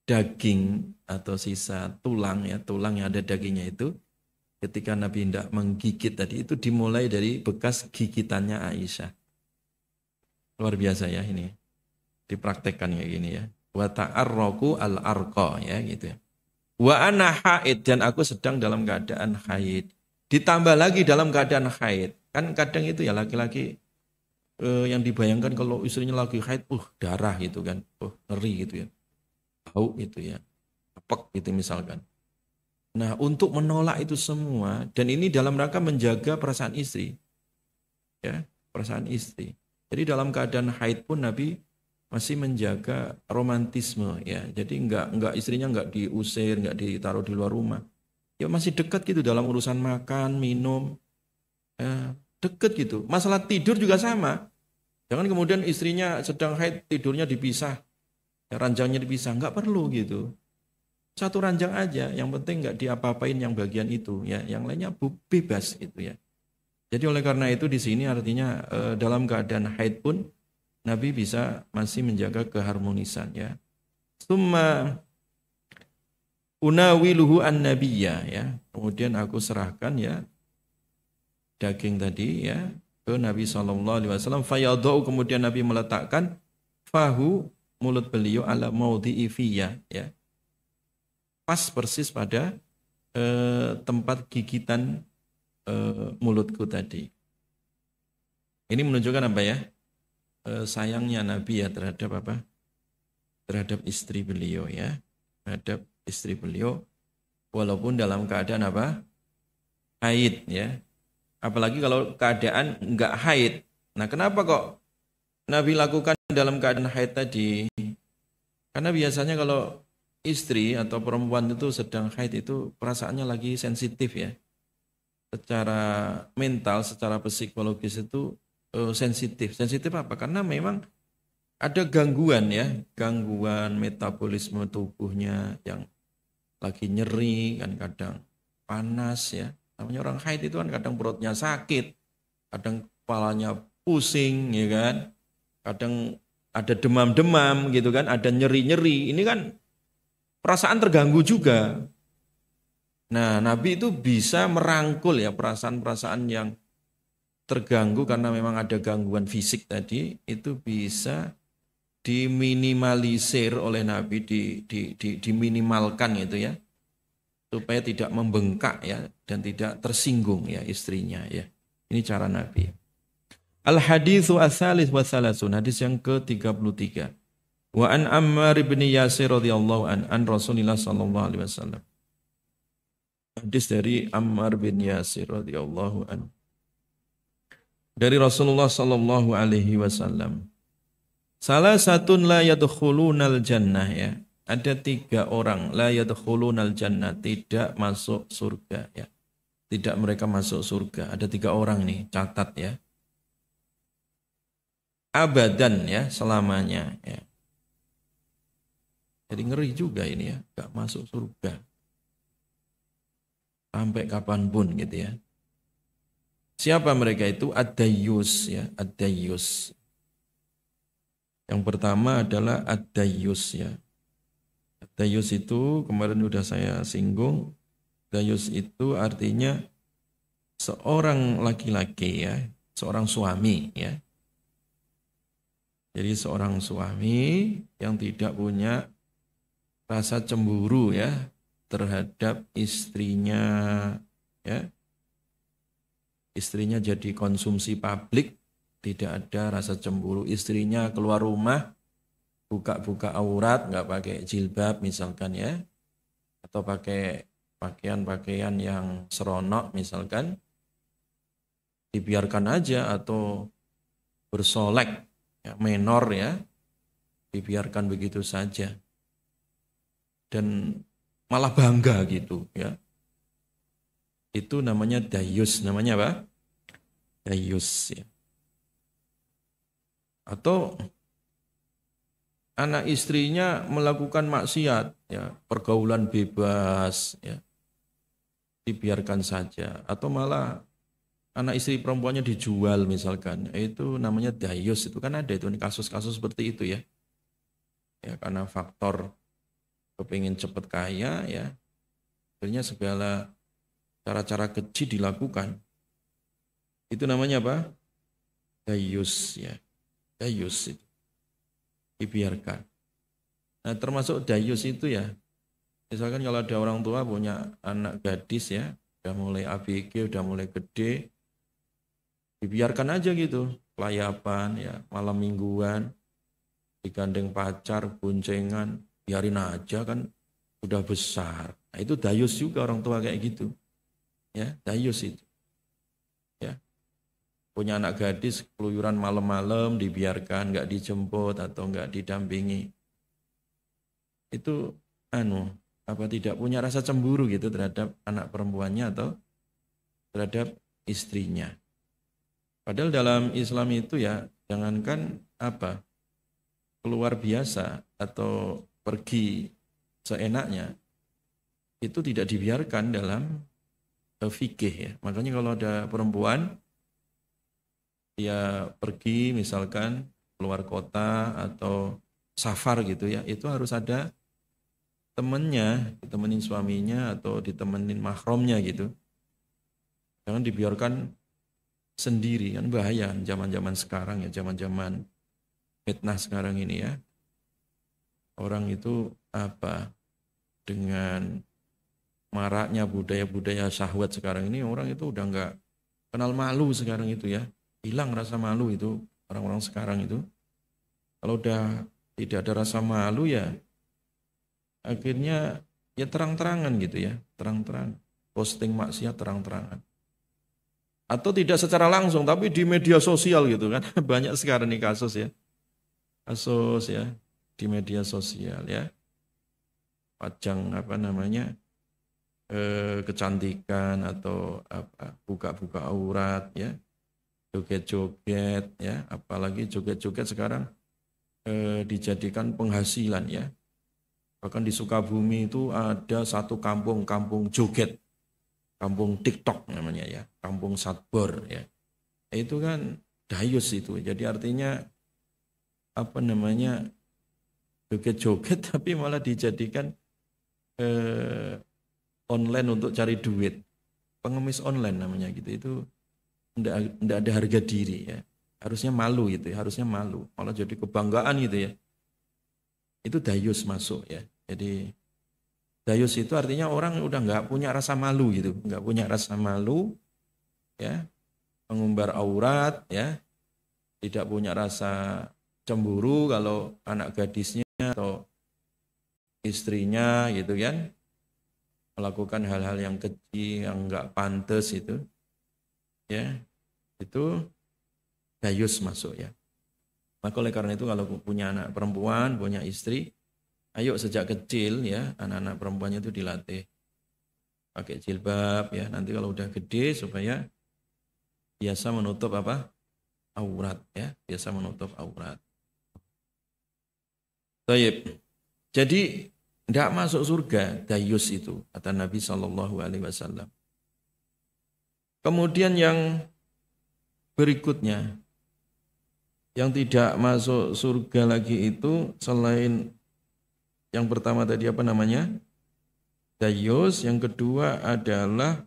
daging atau sisa tulang ya, tulang yang ada dagingnya itu. Ketika Nabi hendak menggigit tadi itu dimulai dari bekas gigitannya Aisyah. Luar biasa ya ini. Dipraktekkan kayak gini ya. Wa ta'arraku al-arqa ya gitu ya. Wa ana haid dan aku sedang dalam keadaan haid. Ditambah lagi dalam keadaan haid. Kan kadang itu ya laki-laki yang dibayangkan kalau istrinya lagi haid, darah gitu kan. Ngeri gitu ya. Bau gitu ya. Apek gitu misalkan. Nah, untuk menolak itu semua dan ini dalam rangka menjaga perasaan istri. Ya, perasaan istri. Jadi dalam keadaan haid pun Nabi masih menjaga romantisme ya. Jadi enggak istrinya enggak diusir, enggak ditaruh di luar rumah. Ya masih dekat gitu dalam urusan makan, minum. Ya, dekat gitu. Masalah tidur juga sama. Jangan kemudian istrinya sedang haid tidurnya dipisah. Ya, ranjangnya dipisah, enggak perlu gitu. Satu ranjang aja, yang penting enggak diapa-apain yang bagian itu ya. Yang lainnya bebas gitu ya. Jadi oleh karena itu di sini artinya dalam keadaan haid pun Nabi bisa masih menjaga keharmonisan ya. Summa unawiluhu an-nabiyya ya. Kemudian aku serahkan ya daging tadi ya ke Nabi SAW. Fayadau kemudian Nabi meletakkan fahu mulut beliau ala maudhi'i fiyya ya. Pas persis pada tempat gigitan mulutku tadi. Ini menunjukkan apa ya? Sayangnya Nabi ya terhadap apa? Terhadap istri beliau ya. Terhadap istri beliau walaupun dalam keadaan apa? Haid ya. Apalagi kalau keadaan enggak haid. Nah, kenapa kok Nabi lakukan dalam keadaan haid tadi? Karena biasanya kalau istri atau perempuan itu sedang haid itu perasaannya lagi sensitif ya. Secara mental, secara psikologis itu sensitif. Sensitif apa? Karena memang ada gangguan ya, gangguan metabolisme tubuhnya yang lagi nyeri, kan kadang panas ya. Namanya orang haid itu kan kadang perutnya sakit, kadang kepalanya pusing ya kan. Kadang ada demam-demam gitu kan, ada nyeri-nyeri. Ini kan perasaan terganggu juga. Nah, Nabi itu bisa merangkul ya perasaan-perasaan yang terganggu karena memang ada gangguan fisik tadi, itu bisa diminimalisir oleh Nabi, diminimalkan gitu ya, supaya tidak membengkak ya dan tidak tersinggung ya istrinya ya. Ini cara Nabi. Al-haditsu ats-tsalits wa tsalasun, hadis yang ke-33. Wa an Ammar bin Yasir radhiyallahu an Rasulillah sallallahu alaihi wasallam. Hadis dari Ammar bin Yasir radhiyallahu an. Dari Rasulullah sallallahu alaihi wasallam. Salah satun la yadkhulunal jannah ya. Ada 3 orang la yadkhulunal jannah, tidak masuk surga ya. Tidak mereka masuk surga. Ada 3 orang nih, catat ya. Abadan ya, selamanya ya. Jadi ngeri juga ini ya, enggak masuk surga. Sampai kapanpun gitu ya. Siapa mereka itu? Ad-dayyus ya, ad-dayyus. Yang pertama adalah ad-dayyus ya. Ad-dayyus itu kemarin sudah saya singgung. Dayyus itu artinya seorang laki-laki ya, seorang suami ya. Jadi seorang suami yang tidak punya rasa cemburu ya terhadap istrinya ya. Istrinya jadi konsumsi publik, tidak ada rasa cemburu. Istrinya keluar rumah buka-buka aurat, nggak pakai jilbab misalkan ya, atau pakai pakaian-pakaian yang seronok misalkan, dibiarkan aja, atau bersolek ya, menor ya, dibiarkan begitu saja dan malah bangga gitu ya. Itu namanya dayus. Namanya apa? Dayus ya. Atau anak istrinya melakukan maksiat ya, pergaulan bebas ya, dibiarkan saja. Atau malah anak istri perempuannya dijual misalkan, itu namanya dayus. Itu kan ada itu kasus-kasus seperti itu ya. Ya karena faktor kepingin cepat kaya ya, akhirnya segala cara-cara keji dilakukan. Itu namanya apa? Dayus ya. Dayus itu. Dibiarkan. Nah, termasuk dayus itu ya, misalkan kalau ada orang tua punya anak gadis ya, udah mulai ABG, udah mulai gede, dibiarkan aja gitu, kelayapan ya, malam mingguan, digandeng pacar, boncengan, biarin aja kan udah besar. Nah, itu dayus juga orang tua kayak gitu. Ya, dayus itu. Ya. Punya anak gadis keluyuran malam-malam dibiarkan, nggak dijemput atau nggak didampingi. Itu apa tidak punya rasa cemburu gitu terhadap anak perempuannya atau terhadap istrinya. Padahal dalam Islam itu ya jangankan keluar biasa atau pergi seenaknya itu tidak dibiarkan dalam fikih ya. Makanya kalau ada perempuan dia pergi misalkan keluar kota atau safar gitu ya, itu harus ada temennya, ditemenin suaminya atau ditemenin mahramnya gitu. Jangan dibiarkan sendiri, kan bahaya zaman-zaman sekarang ya, zaman-zaman fitnah sekarang ini ya. Orang itu dengan maraknya budaya-budaya syahwat sekarang ini, orang itu udah nggak kenal malu sekarang itu ya. Hilang rasa malu itu orang-orang sekarang itu. Kalau udah tidak ada rasa malu ya akhirnya ya terang-terangan gitu ya, terang-terang posting maksiat terang-terangan. Atau tidak secara langsung tapi di media sosial gitu kan. Banyak sekarang nih kasus ya. Kasus ya di media sosial ya. Pajang kecantikan atau buka-buka aurat ya. Joget-joget ya, apalagi joget-joget sekarang dijadikan penghasilan ya. Bahkan di Sukabumi itu ada satu kampung joget, kampung TikTok namanya ya, kampung Satbor ya. Itu kan dayus itu. Jadi artinya joget-joget tapi malah dijadikan online untuk cari duit. Pengemis online namanya gitu. Itu enggak ada harga diri ya. Harusnya malu gitu ya, harusnya malu. Malah jadi kebanggaan gitu ya. Itu dayus masuk ya. Jadi dayus itu artinya orang udah nggak punya rasa malu gitu, nggak punya rasa malu, ya, mengumbar aurat, ya, tidak punya rasa cemburu kalau anak gadisnya atau istrinya gitu kan melakukan hal-hal yang keji, yang nggak pantas itu, ya, itu dayus masuk ya. Maka oleh karena itu kalau punya anak perempuan, punya istri, ayo sejak kecil ya anak-anak perempuannya itu dilatih pakai jilbab ya. Nanti kalau udah gede supaya biasa menutup aurat ya, biasa menutup aurat. Baik. Jadi tidak masuk surga dayus itu kata Nabi SAW. Kemudian yang berikutnya yang tidak masuk surga lagi itu selain yang pertama tadi dayus, yang kedua adalah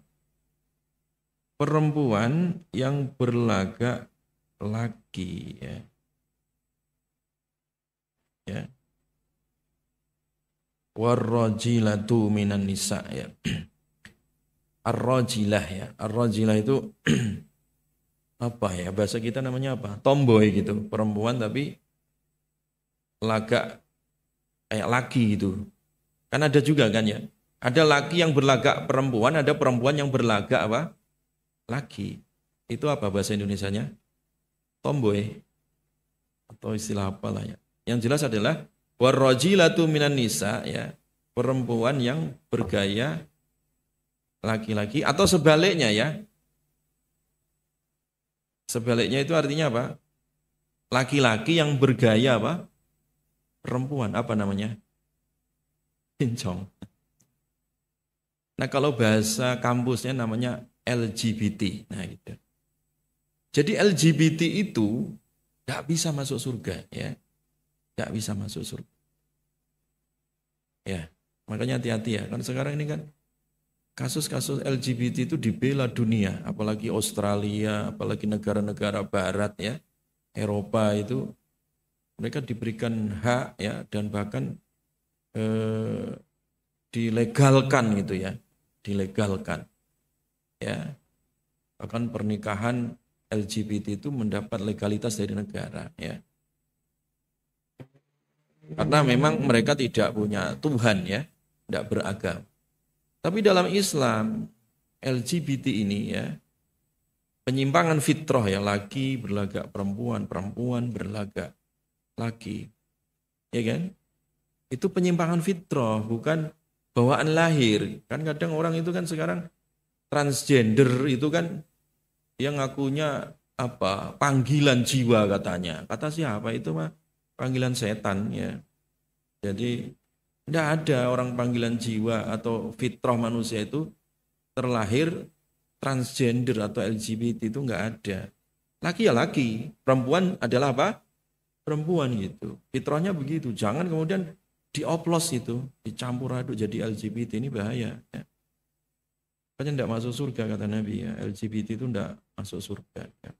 perempuan yang berlagak laki ya. Ya. Warrajilatu minan nisa ya. Ar-rajilah ya. Ar-rajilah itu bahasa kita namanya tomboy gitu, perempuan tapi lagak kayak laki gitu. Kan ada juga kan ya. Ada laki yang berlagak perempuan, ada perempuan yang berlagak laki. Itu apa bahasa Indonesianya? Tomboy. Atau istilah apalah ya. Yang jelas adalah warrajilatu minan nisa ya. Perempuan yang bergaya laki-laki atau sebaliknya ya. Sebaliknya itu artinya apa? Laki-laki yang bergaya perempuan, Pincong. Nah kalau bahasa kampusnya namanya LGBT. Nah gitu. Jadi LGBT itu gak bisa masuk surga ya. Gak bisa masuk surga. Ya, makanya hati-hati ya. Kan sekarang ini kan kasus-kasus LGBT itu dibela dunia, apalagi Australia, apalagi negara-negara barat ya, Eropa itu mereka diberikan hak ya dan bahkan eh, dilegalkan gitu ya, dilegalkan ya. Bahkan pernikahan LGBT itu mendapat legalitas dari negara ya. Karena memang mereka tidak punya Tuhan ya, tidak beragama. Tapi dalam Islam LGBT ini ya, penyimpangan fitrah ya, laki berlagak perempuan, perempuan berlagak laki. Ya kan? Itu penyimpangan fitrah, bukan bawaan lahir. Kan kadang orang itu kan sekarang transgender itu kan yang ngakunya apa? Panggilan jiwa katanya. Kata siapa itu mah? Panggilan setan ya. Jadi tidak ada orang panggilan jiwa atau fitrah manusia itu terlahir transgender atau LGBT itu nggak ada. Laki ya laki, perempuan adalah apa? Perempuan gitu. Fitrahnya begitu. Jangan kemudian dioplos itu, dicampur aduk jadi LGBT, ini bahaya. Ya. Makanya tidak masuk surga kata Nabi ya. LGBT itu tidak masuk surga. Ya.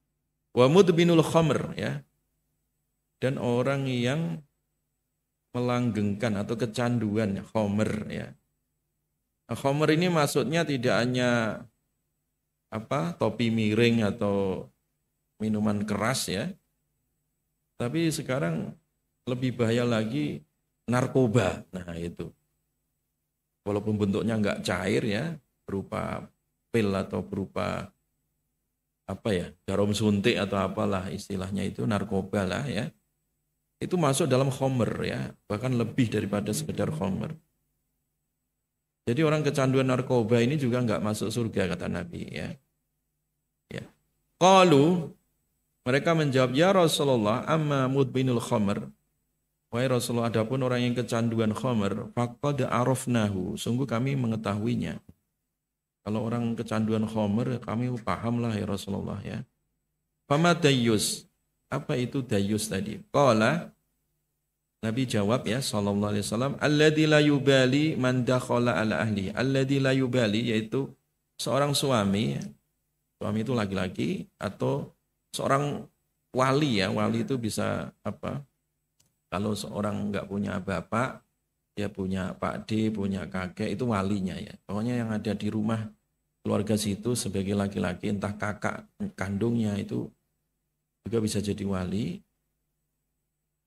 Wa mudbinul khamr ya. Dan orang yang melanggengkan atau kecanduan khamr ya. Nah, khamr ini maksudnya tidak hanya apa topi miring atau minuman keras ya. Tapi sekarang lebih bahaya lagi narkoba. Nah itu. Walaupun bentuknya enggak cair ya, berupa pil atau berupa apa ya, jarum suntik atau apalah istilahnya itu narkoba lah ya. Itu masuk dalam khamr ya, bahkan lebih daripada sekedar khamr. Jadi orang kecanduan narkoba ini juga enggak masuk surga kata Nabi ya. Ya. Qalu, mereka menjawab, ya Rasulullah, amma mudbinul khamr. Wahai Rasulullah, adapun orang yang kecanduan khamr, faqad arafnahu, sungguh kami mengetahuinya. Kalau orang kecanduan khamr, kami pahamlah ya Rasulullah ya. Fama dayyus, apa itu dayyus tadi? Qala, Nabi jawab ya sallallahu alaihi wasallam, alladzi la yubali man dakhala ala ahli. Alladzi la yubali yaitu seorang suami, suami itu laki-laki atau seorang wali ya. Wali itu bisa apa? Kalau seorang enggak punya bapak, dia punya Pak D, punya kakek, itu walinya ya. Pokoknya yang ada di rumah keluarga situ sebagai laki-laki, entah kakak kandungnya itu juga bisa jadi wali.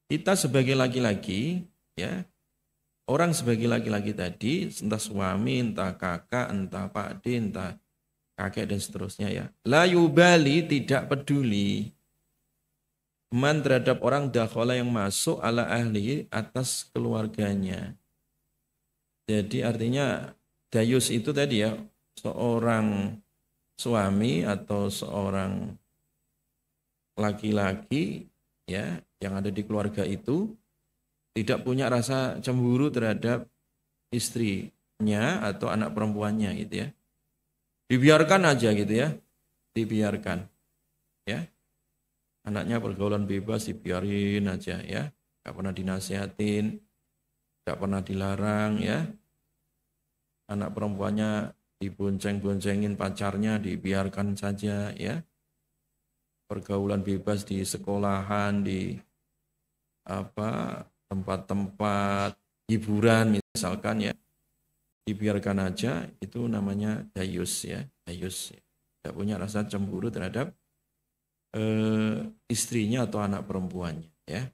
Kita sebagai laki-laki, ya, orang sebagai laki-laki tadi, entah suami, entah kakak, entah Pak D, entah kakek dan seterusnya ya. La yubali, tidak peduli. Man terhadap orang dakhala yang masuk ala ahli atas keluarganya. Jadi artinya dayus itu tadi ya, seorang suami atau seorang laki-laki ya yang ada di keluarga itu tidak punya rasa cemburu terhadap istrinya atau anak perempuannya gitu ya. Dibiarkan aja gitu ya. Dibiarkan. Ya. Anaknya pergaulan bebas dibiarin aja ya. Enggak pernah dinasihatin, enggak pernah dilarang ya. Anak perempuannya dibonceng-boncengin pacarnya dibiarkan saja ya. Pergaulan bebas di sekolahan, di apa tempat-tempat hiburan misalkan ya, dibiarkan aja, itu namanya dayus ya, dayus. Tidak punya rasa cemburu terhadap istrinya atau anak perempuannya ya.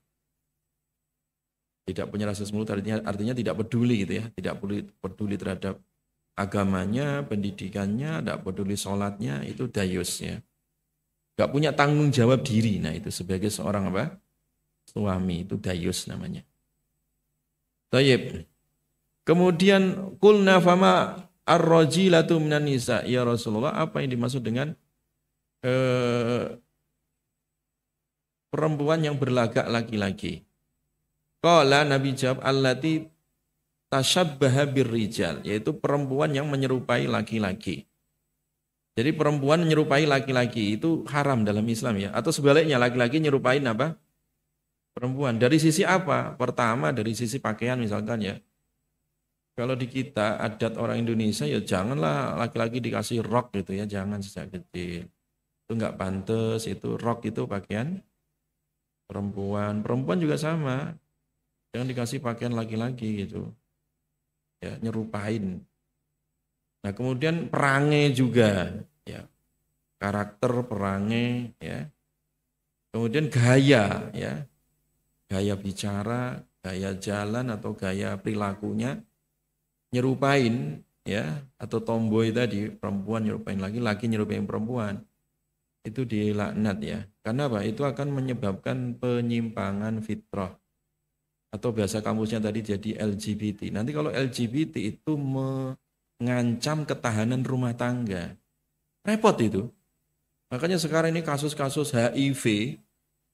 Tidak punya rasa cemburu artinya tidak peduli gitu ya, tidak peduli terhadap agamanya, pendidikannya, tidak peduli sholatnya, itu dayus ya. Gak punya tanggung jawab diri. Nah itu sebagai seorang apa? Suami, itu dayus namanya. Tayyib. Kemudian kulna fama ar-rajilatu minan nisa. Ya Rasulullah, apa yang dimaksud dengan perempuan yang berlagak laki-laki? Qala, Nabi jawab, allati tashabbaha birrijal, yaitu perempuan yang menyerupai laki-laki. Jadi perempuan menyerupai laki-laki itu haram dalam Islam ya. Atau sebaliknya laki-laki nyerupain apa? Perempuan. Dari sisi apa? Pertama dari sisi pakaian misalkan ya. Kalau di kita adat orang Indonesia ya janganlah laki-laki dikasih rok gitu ya. Jangan sejak kecil. Itu enggak pantas. Itu rok itu pakaian perempuan. Perempuan juga sama. Jangan dikasih pakaian laki-laki gitu. ya, nyerupain. Nah, kemudian perangai juga, ya, karakter perangai, ya. Kemudian gaya, ya, gaya bicara, gaya jalan atau gaya perilakunya nyerupain, ya, atau tomboy tadi, perempuan nyerupain laki nyerupain perempuan. Itu dilaknat, ya. Karena apa? Itu akan menyebabkan penyimpangan fitrah. Atau bahasa kampusnya tadi jadi LGBT. Nanti kalau LGBT itu mengancam ketahanan rumah tangga. Repot itu. Makanya sekarang ini kasus-kasus HIV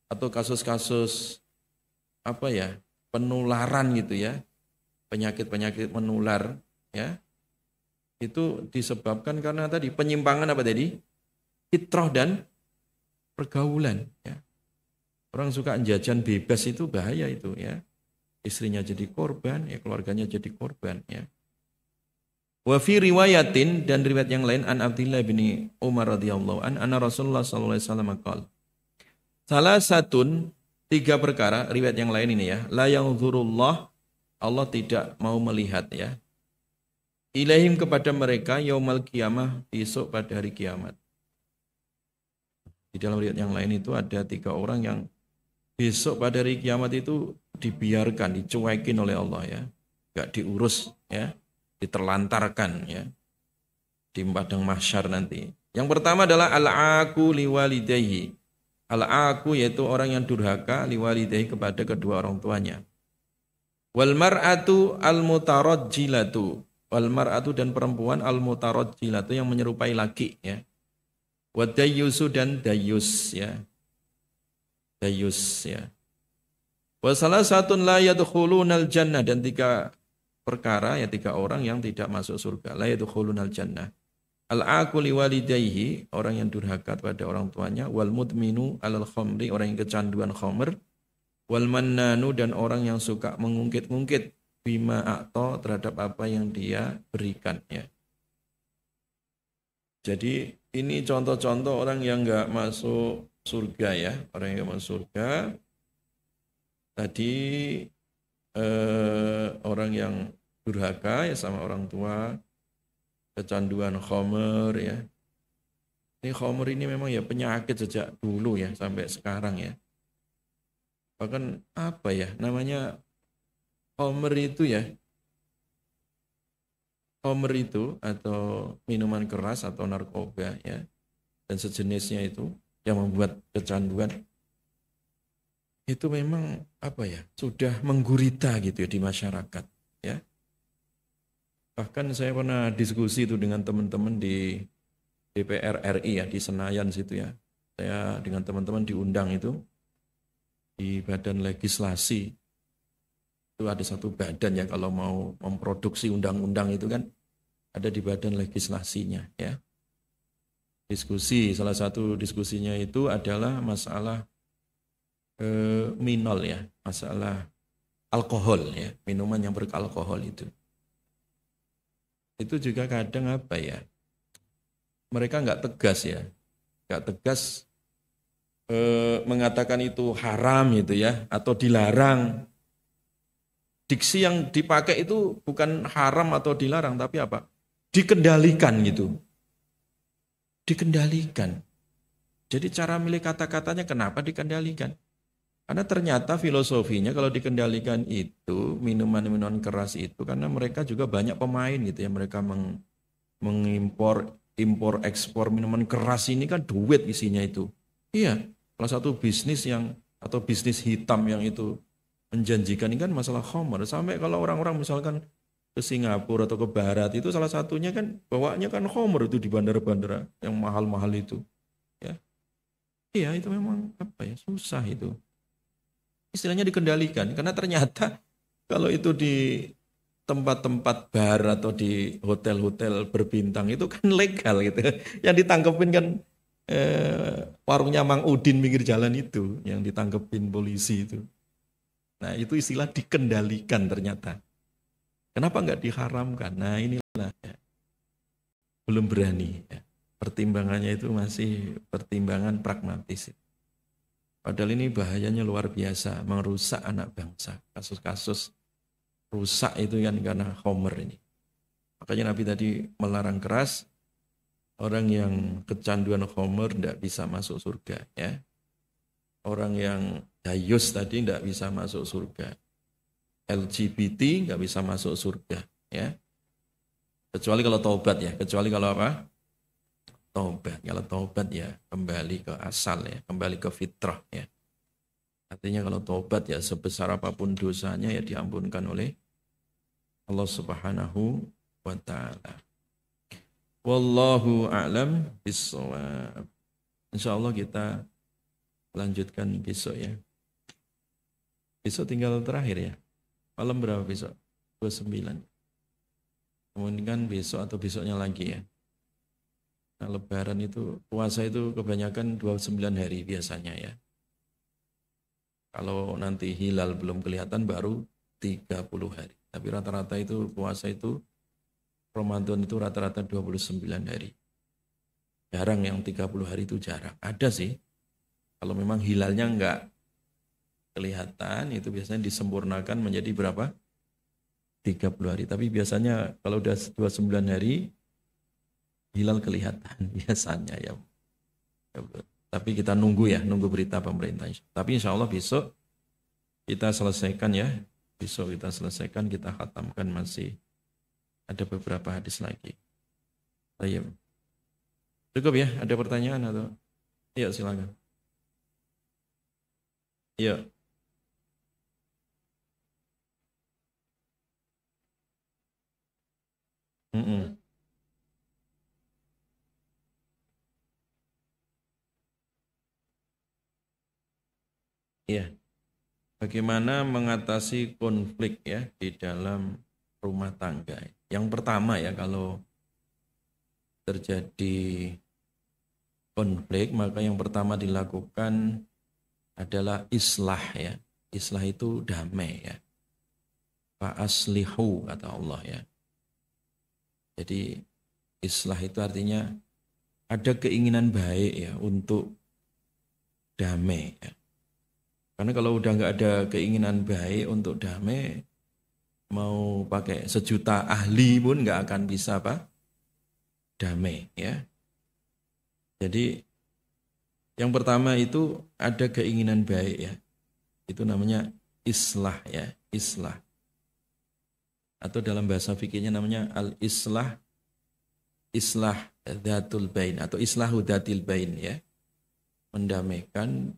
atau kasus-kasus apa ya, penularan gitu ya, penyakit-penyakit menular, ya, itu disebabkan karena tadi penyimpangan apa tadi? Fitrah dan pergaulan, ya. Orang suka jajan bebas itu bahaya itu, ya. Istrinya jadi korban, ya, keluarganya jadi korban, ya. Wa fi riwayatin, dan riwayat yang lain, an Abdullah bin Umar radhiyallahu anna Rasulullah sallallahu alaihi wasallam qala, salah satun, 3 perkara, riwayat yang lain ini, ya, la yanzurullah, Allah tidak mau melihat, ya, ilaihim kepada mereka yaumal qiyamah, besok pada hari kiamat. Di dalam riwayat yang lain itu ada 3 orang yang besok pada hari kiamat itu dibiarkan, dicuekin oleh Allah, ya, gak diurus, ya, diterlantarkan, ya, di padang mahsyar nanti. Yang pertama adalah al-aqu liwalidayhi. Al-aqu yaitu orang yang durhaka liwalidayhi kepada kedua orang tuanya. Wal mar'atu al-mutarajjilatu. Wal mar'atu dan perempuan al-mutarajjilatu yang menyerupai laki, ya. Wa dayyusu dan dayyus, ya. Dayyus, ya. Wa salasatun la yadkhulunal jannah, dan 3 perkara, ya, 3 orang yang tidak masuk surga. La yadkhulunal jannah. Al-aqu liwalidayhi, orang yang durhaka pada orang tuanya. Wal mudminu alal khamri, orang yang kecanduan khamr. Wal mannanu, dan orang yang suka mengungkit-ungkit bima a'ta, terhadap apa yang dia berikan, ya. Jadi ini contoh-contoh orang yang enggak masuk surga, ya. Orang yang enggak masuk surga tadi orang yang durhaka, ya, sama orang tua, kecanduan khamr, ya. Ini khamr ini memang, ya, penyakit sejak dulu, ya, sampai sekarang, ya. Bahkan apa, ya, namanya khamr itu, ya. Khamr itu atau minuman keras atau narkoba, ya, dan sejenisnya itu yang membuat kecanduan itu memang apa, ya, sudah menggurita gitu, ya, di masyarakat, ya. Bahkan saya pernah diskusi itu dengan teman-teman di DPR RI, ya, di Senayan situ, ya. Saya dengan teman-teman diundang itu di badan legislasi. Itu ada satu badan, ya, kalau mau memproduksi undang-undang itu kan ada di badan legislasinya, ya. Diskusi, salah satu diskusinya itu adalah masalah minol, ya, masalah alkohol, ya, minuman yang beralkohol itu. Itu juga kadang apa, ya, mereka nggak tegas, ya, nggak tegas mengatakan itu haram gitu, ya, atau dilarang. Diksi yang dipakai itu bukan haram atau dilarang, tapi apa? Dikendalikan gitu. Dikendalikan. Jadi cara milih kata-katanya kenapa dikendalikan? Karena ternyata filosofinya kalau dikendalikan itu minuman-minuman keras itu karena mereka juga banyak pemain gitu, ya, mereka mengimpor ekspor minuman keras ini kan duit isinya itu. Iya, salah satu bisnis yang atau bisnis hitam yang itu menjanjikan ini kan masalah khamr. Sampai kalau orang-orang misalkan ke Singapura atau ke barat itu salah satunya kan bawanya kan khamr itu di bandara-bandara yang mahal-mahal itu, ya. Iya, itu memang apa, ya, susah itu. Istilahnya dikendalikan karena ternyata kalau itu di tempat-tempat bar atau di hotel-hotel berbintang itu kan legal gitu. Yang ditangkepin kan warungnya Mang Udin pinggir jalan itu yang ditangkepin polisi itu. Nah, itu istilah dikendalikan ternyata. Kenapa enggak diharamkan? Nah, inilah, ya, belum berani, ya. Pertimbangannya itu masih pertimbangan pragmatis. Padahal ini bahayanya luar biasa, merusak anak bangsa. Kasus-kasus rusak itu kan karena khomer ini. Makanya Nabi tadi melarang keras, orang yang kecanduan khomer tidak bisa masuk surga, ya. Orang yang dayus tadi tidak bisa masuk surga. LGBT nggak bisa masuk surga, ya. Kecuali kalau taubat, ya. Kecuali kalau apa? Taubat. Kalau taubat ya kembali ke asal, ya, kembali ke fitrah, ya. Artinya kalau taubat ya sebesar apapun dosanya ya diampunkan oleh Allah Subhanahu wa taala. Wallahu a'lam bissawab. Insyaallah kita lanjutkan besok, ya. Besok tinggal terakhir, ya. Malam berapa besok? 29. Kemudian besok atau besoknya lagi, ya. Nah, lebaran itu, puasa itu kebanyakan 29 hari biasanya, ya. Kalau nanti hilal belum kelihatan baru 30 hari. Tapi rata-rata itu puasa itu Ramadan itu rata-rata 29 hari. Jarang yang 30 hari itu jarang. Ada sih. Kalau memang hilalnya enggak kelihatan itu biasanya disempurnakan menjadi berapa? 30 hari. Tapi biasanya kalau udah 29 hari hilal kelihatan biasanya, ya. Tapi kita nunggu, ya, nunggu berita pemerintah. Tapi insya Allah besok kita selesaikan, ya. Besok kita selesaikan, kita khatamkan, masih ada beberapa hadis lagi. Baik. Cukup, ya? Ada pertanyaan atau? Iya, silakan. Iya. Mm-mm. Iya. Bagaimana mengatasi konflik, ya, di dalam rumah tangga? Yang pertama, ya, kalau terjadi konflik, maka yang pertama dilakukan adalah islah, ya. Islah itu damai, ya. Fa aslihu kata Allah, ya. Jadi islah itu artinya ada keinginan baik, ya, untuk damai, ya. Karena kalau udah nggak ada keinginan baik untuk damai, mau pakai sejuta ahli pun nggak akan bisa apa? Damai, ya. Jadi yang pertama itu ada keinginan baik, ya. Itu namanya islah, ya, islah. Atau dalam bahasa fikihnya namanya al-islah, islah dzatul bain atau islahu dzatil bain, ya. Mendamaikan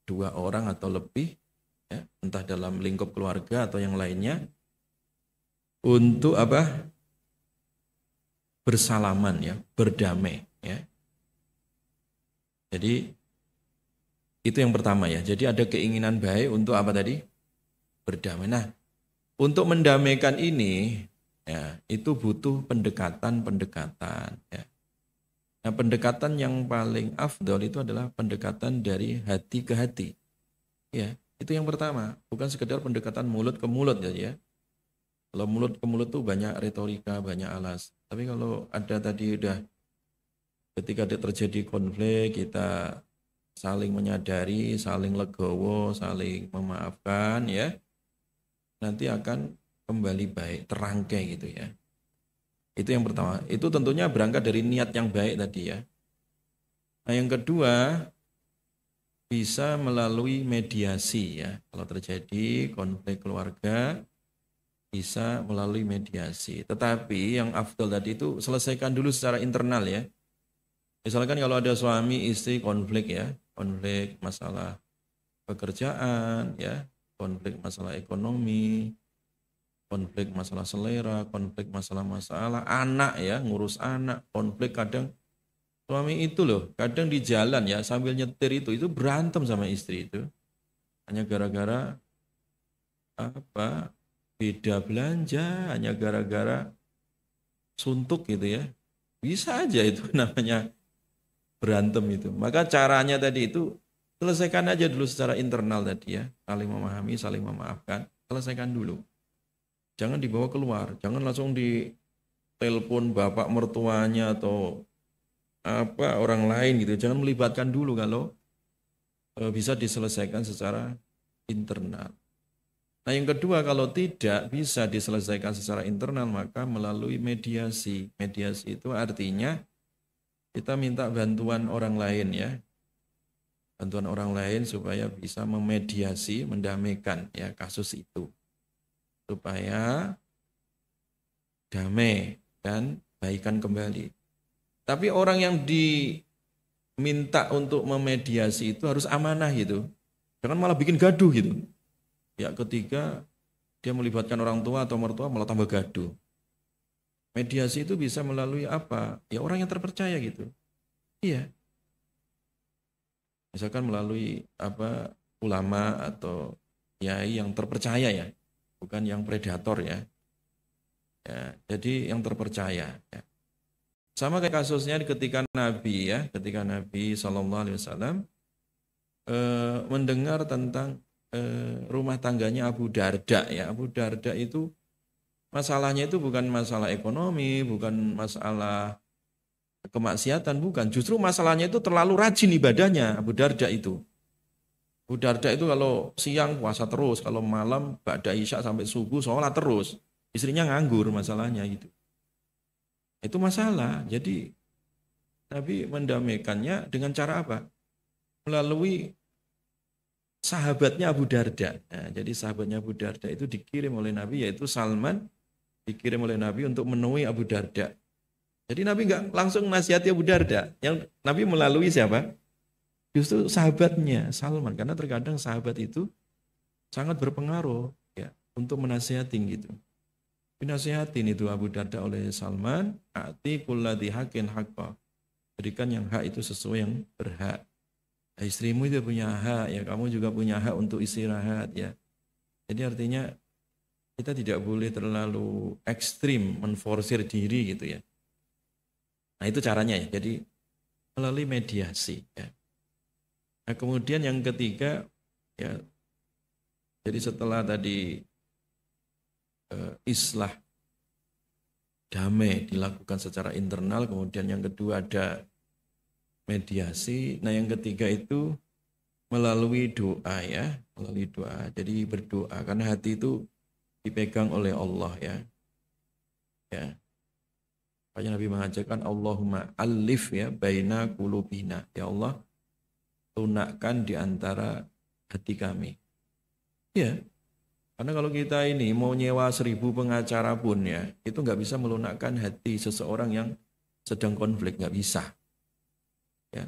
dua orang atau lebih, ya, entah dalam lingkup keluarga atau yang lainnya, untuk apa? Bersalaman, ya, berdamai, ya. Jadi itu yang pertama, ya. Jadi ada keinginan baik untuk apa tadi? Berdamai. Nah, untuk mendamaikan ini, ya, itu butuh pendekatan-pendekatan, ya. Nah, pendekatan yang paling afdol itu adalah pendekatan dari hati ke hati. Ya, itu yang pertama. Bukan sekedar pendekatan mulut ke mulut, ya. Kalau mulut ke mulut tuh banyak retorika, banyak alas. Tapi kalau ada tadi udah ketika terjadi konflik, kita saling menyadari, saling legowo, saling memaafkan, ya. Nanti akan kembali baik, terangkai gitu, ya. Itu yang pertama. Itu tentunya berangkat dari niat yang baik tadi, ya. Nah, yang kedua bisa melalui mediasi, ya. Kalau terjadi konflik keluarga bisa melalui mediasi. Tetapi yang afdal tadi itu selesaikan dulu secara internal, ya. Misalkan kalau ada suami istri konflik, ya, konflik masalah pekerjaan, ya, konflik masalah ekonomi, konflik masalah selera, konflik masalah anak, ya, ngurus anak, konflik kadang suami itu loh, kadang di jalan, ya, sambil nyetir itu berantem sama istri itu. Hanya gara-gara apa? Beda belanja, hanya gara-gara suntuk gitu, ya. Bisa aja itu namanya berantem itu. Maka caranya tadi itu selesaikan aja dulu secara internal tadi, ya. Saling memahami, saling memaafkan, selesaikan dulu. Jangan dibawa keluar, jangan langsung ditelepon bapak mertuanya atau apa orang lain gitu. Jangan melibatkan dulu kalau bisa diselesaikan secara internal. Nah yang kedua, kalau tidak bisa diselesaikan secara internal, maka melalui mediasi. Mediasi itu artinya kita minta bantuan orang lain ya. Bantuan orang lain supaya bisa memediasi, mendamaikan ya kasus itu. Supaya damai dan baikan kembali. Tapi orang yang diminta untuk memediasi itu harus amanah gitu. Jangan malah bikin gaduh gitu. Ya ketika dia melibatkan orang tua atau mertua malah tambah gaduh. Mediasi itu bisa melalui apa? Ya orang yang terpercaya gitu. Iya. Misalkan melalui apa ulama atau kiai yang terpercaya ya, bukan yang predator ya. Ya, jadi yang terpercaya. Ya. Sama kayak kasusnya ketika Nabi ya, ketika Nabi SAW mendengar tentang rumah tangganya Abu Darda ya. Abu Darda itu masalahnya itu bukan masalah ekonomi, bukan masalah kemaksiatan, bukan. Justru masalahnya itu terlalu rajin ibadahnya Abu Darda itu. Abu Darda itu kalau siang puasa terus, kalau malam ba'da isya sampai subuh sholat terus. Istrinya nganggur masalahnya gitu. Itu masalah. Jadi Nabi mendamaikannya dengan cara apa? Melalui sahabatnya Abu Darda. Nah, jadi sahabatnya Abu Darda itu dikirim oleh Nabi, yaitu Salman, dikirim oleh Nabi untuk menemui Abu Darda. Jadi Nabi nggak langsung nasihati Abu Darda. Yang Nabi melalui siapa? Justru sahabatnya Salman. Karena terkadang sahabat itu sangat berpengaruh ya untuk menasihatin gitu. Dinasihatin itu Abu Darda oleh Salman, ati kulladhi haqqin haqqa. Berikan yang hak itu sesuai yang berhak. Ya, istrimu itu punya hak, ya kamu juga punya hak untuk istirahat ya. Jadi artinya kita tidak boleh terlalu ekstrim menforsir diri gitu ya. Nah itu caranya ya. Jadi melalui mediasi ya. Nah kemudian yang ketiga ya. Jadi setelah tadi islah damai dilakukan secara internal, kemudian yang kedua ada mediasi. Nah yang ketiga itu melalui doa ya, melalui doa. Jadi berdoa karena hati itu dipegang oleh Allah ya. Ya. Makanya Nabi mengajarkan Allahumma alif ya baina qulubina. Ya Allah, lunakkan di antara hati kami. Ya. Karena kalau kita ini mau nyewa 1000 pengacara pun ya, itu nggak bisa melunakkan hati seseorang yang sedang konflik, nggak bisa. Ya.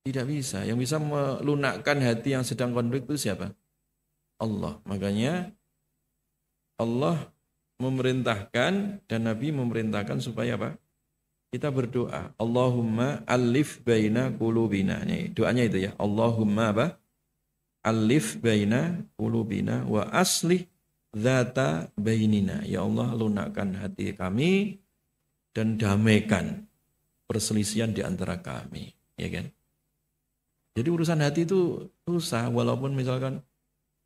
Tidak bisa. Yang bisa melunakkan hati yang sedang konflik itu siapa? Allah. Makanya Allah memerintahkan dan Nabi memerintahkan supaya apa? Kita berdoa. Allahumma alif baina qulubina. Doanya itu ya. Allahumma apa? Alif baina qulubina wa aslih dzata bainina. Ya Allah, lunakkan hati kami dan damaikan perselisihan di antara kami, ya kan? Jadi urusan hati itu susah, walaupun misalkan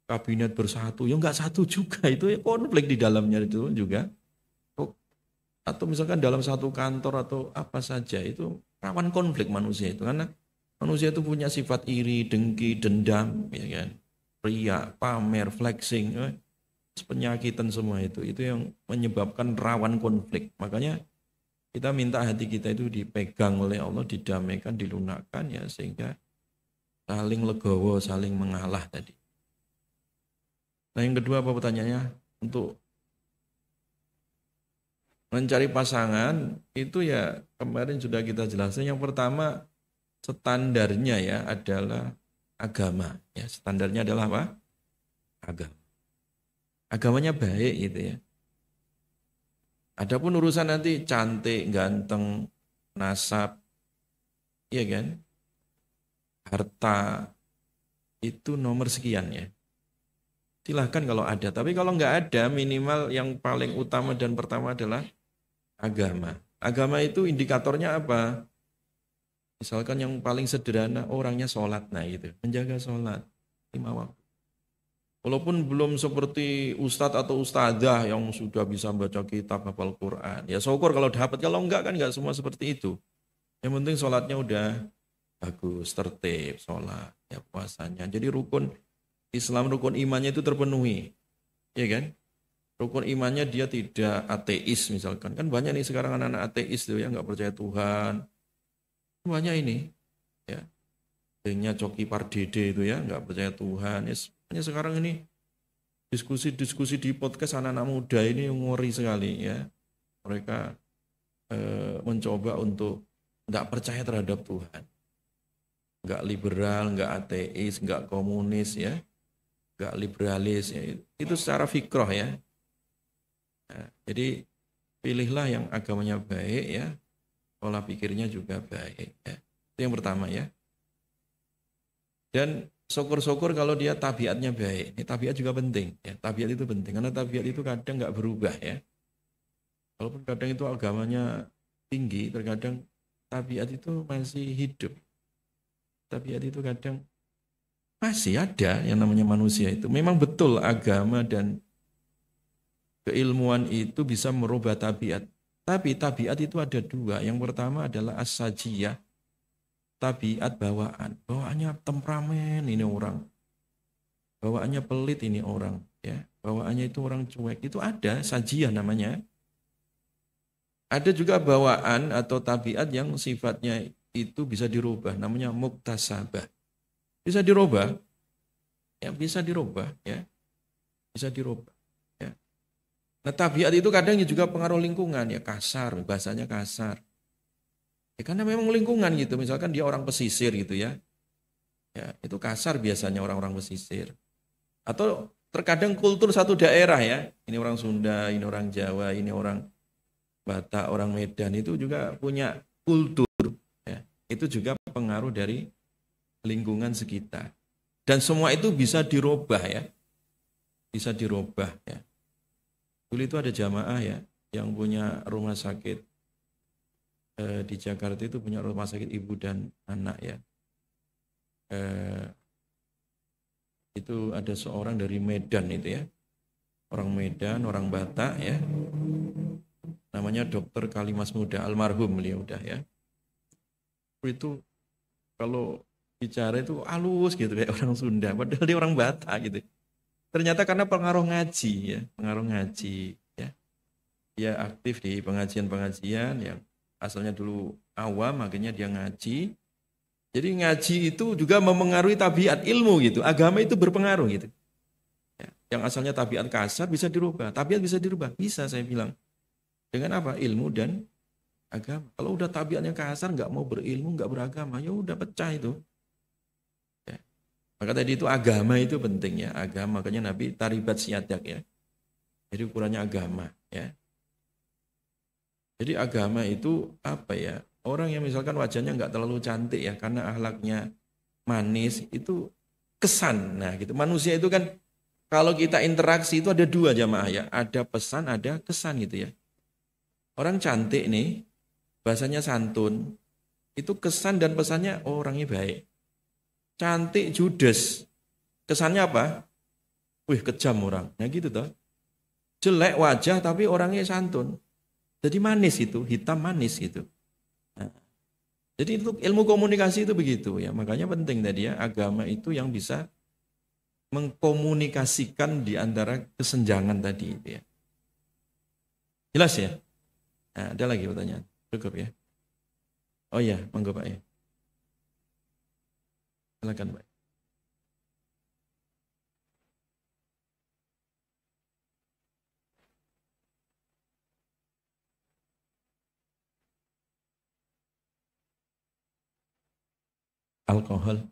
kabinet bersatu, ya enggak satu juga, itu ya konflik di dalamnya itu juga. Atau misalkan dalam satu kantor atau apa saja, itu rawan konflik manusia itu, karena manusia itu punya sifat iri, dengki, dendam, ya kan? Ria, pamer, flexing, penyakitan semua itu yang menyebabkan rawan konflik. Makanya kita minta hati kita itu dipegang oleh Allah, didamaikan, dilunakkan ya sehingga saling legowo, saling mengalah tadi. Nah yang kedua apa pertanyaannya? Untuk mencari pasangan itu ya kemarin sudah kita jelaskan. Yang pertama standarnya ya adalah agama. Ya, standarnya adalah apa? Agama. Agamanya baik gitu ya. Adapun urusan nanti cantik, ganteng, nasab, iya kan? Harta itu nomor sekian ya. Silahkan kalau ada, tapi kalau nggak ada minimal yang paling utama dan pertama adalah agama. Agama itu indikatornya apa? Misalkan yang paling sederhana orangnya sholat, nah gitu, menjaga sholat 5 waktu. Walaupun belum seperti ustadz atau ustadzah yang sudah bisa baca kitab, hafal Quran. Ya syukur kalau dapat, kalau enggak kan enggak semua seperti itu. Yang penting sholatnya udah bagus, tertib, sholat, ya puasanya. Jadi rukun Islam rukun imannya itu terpenuhi, ya kan? Rukun imannya dia tidak ateis misalkan. Kan banyak nih sekarang anak-anak ateis tuh ya, nggak percaya Tuhan. Banyak ini, ya. Nya Coki Pardede itu ya, nggak percaya Tuhan. Ya, sebenarnya sekarang ini diskusi-diskusi di podcast anak-anak muda ini ngori sekali ya. Mereka mencoba untuk nggak percaya terhadap Tuhan. Nggak liberal, nggak ateis, nggak komunis ya. Nggak liberalis ya. Itu secara fikroh ya. Nah, jadi pilihlah yang agamanya baik ya. Pola pikirnya juga baik ya. Itu yang pertama ya. Dan syukur-syukur kalau dia tabiatnya baik. Ini tabiat juga penting ya. Tabiat itu penting karena tabiat itu kadang nggak berubah ya. Walaupun kadang itu agamanya tinggi, terkadang tabiat itu masih hidup. Tabiat itu kadang masih ada yang namanya manusia itu. Memang betul agama dan keilmuan itu bisa merubah tabiat. Tapi tabiat itu ada dua. Yang pertama adalah as-sajiyah. Tabiat bawaan. Bawaannya temperamen ini orang. Bawaannya pelit ini orang. Ya. Bawaannya itu orang cuek. Itu ada sajiyah namanya. Ada juga bawaan atau tabiat yang sifatnya itu bisa dirubah, namanya muktasabah. Bisa dirubah, ya bisa dirubah, ya bisa dirubah. Ya. Nah tabiat itu kadang juga pengaruh lingkungan, ya kasar, bahasanya kasar. Ya, karena memang lingkungan gitu, misalkan dia orang pesisir gitu ya, ya itu kasar biasanya orang-orang pesisir. Atau terkadang kultur satu daerah ya, ini orang Sunda, ini orang Jawa, ini orang Batak, orang Medan itu juga punya kultur. Ya. Itu juga pengaruh dari lingkungan sekitar. Dan semua itu bisa dirubah ya. Bisa dirubah ya. Dulu itu ada jamaah ya yang punya rumah sakit di Jakarta itu punya rumah sakit ibu dan anak ya. Itu ada seorang dari Medan itu ya. Orang Medan, orang Batak ya. Namanya Dokter Kalimas Muda, almarhum beliau udah ya. Itu kalau bicara itu halus gitu kayak orang Sunda, padahal dia orang Batak gitu. Ternyata karena pengaruh ngaji ya, pengaruh ngaji ya. Dia aktif di pengajian-pengajian yang asalnya dulu awam, akhirnya dia ngaji. Jadi ngaji itu juga memengaruhi tabiat ilmu gitu. Agama itu berpengaruh gitu. Ya. Yang asalnya tabiat kasar bisa dirubah, tabiat bisa dirubah, bisa saya bilang. Dengan apa? Ilmu dan agama. Kalau udah tabiatnya kasar, nggak mau berilmu, nggak beragama, ya udah pecah itu. Ya. Maka tadi itu agama itu penting ya. Agama, makanya Nabi taribat siadak ya. Jadi ukurannya agama ya. Jadi agama itu apa ya? Orang yang misalkan wajahnya nggak terlalu cantik ya, karena akhlaknya manis itu kesan. Nah gitu. Manusia itu kan kalau kita interaksi itu ada dua jamaah ya. Ada pesan, ada kesan gitu ya. Orang cantik nih, bahasanya santun, itu kesan dan pesannya orangnya baik. Cantik judes, kesannya apa? Wih kejam orang, nah gitu toh. Jelek wajah tapi orangnya santun. Jadi manis itu, hitam manis gitu. Nah, jadi itu ilmu komunikasi itu begitu ya. Makanya penting tadi ya, agama itu yang bisa mengkomunikasikan di antara kesenjangan tadi itu ya. Jelas ya? Nah, ada lagi pertanyaan? Cukup ya? Oh iya, monggo Pak ya. Silakan Pak. Alkohol.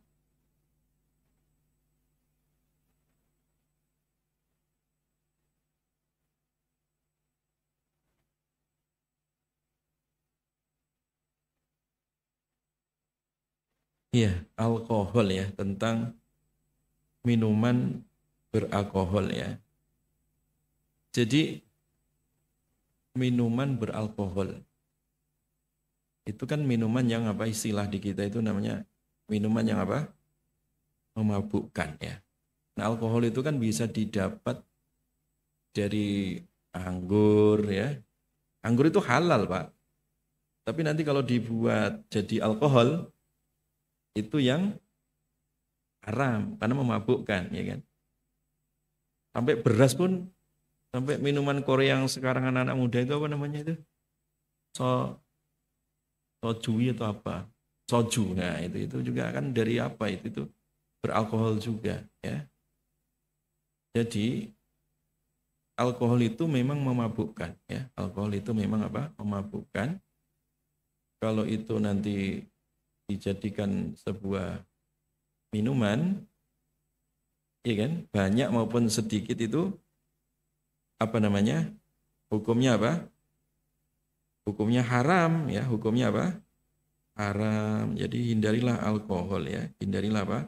Iya, alkohol ya, tentang minuman beralkohol ya. Jadi minuman beralkohol itu kan minuman yang apa istilah di kita itu namanya minuman yang apa? Memabukkan ya. Nah, alkohol itu kan bisa didapat dari anggur ya. Anggur itu halal, Pak. Tapi nanti kalau dibuat jadi alkohol itu yang haram karena memabukkan ya kan. Sampai beras pun, sampai minuman Korea yang sekarang anak-anak muda itu apa namanya itu? So, soju atau apa? Soju. Nah, itu juga kan dari apa itu beralkohol juga ya. Jadi alkohol itu memang memabukkan ya. Alkohol itu memang apa? Memabukkan. Kalau itu nanti dijadikan sebuah minuman, ya kan, banyak maupun sedikit itu apa namanya? Hukumnya apa? Hukumnya haram ya, hukumnya apa? Haram. Jadi hindarilah alkohol ya. Hindarilah apa?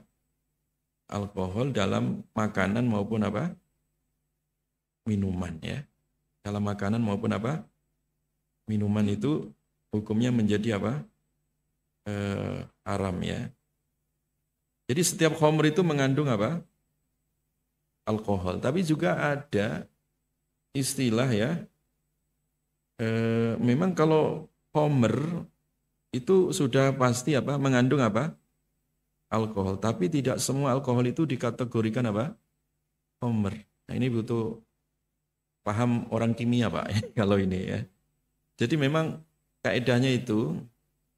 Alkohol dalam makanan maupun apa? Minuman ya. Dalam makanan maupun apa? Minuman itu hukumnya menjadi apa? Haram ya. Jadi setiap khamr itu mengandung apa? Alkohol. Tapi juga ada istilah ya. Memang kalau khamr itu sudah pasti apa? Mengandung apa? Alkohol. Tapi tidak semua alkohol itu dikategorikan apa? Khamr. Nah ini butuh paham orang kimia Pak kalau ini ya. Jadi memang kaedahnya itu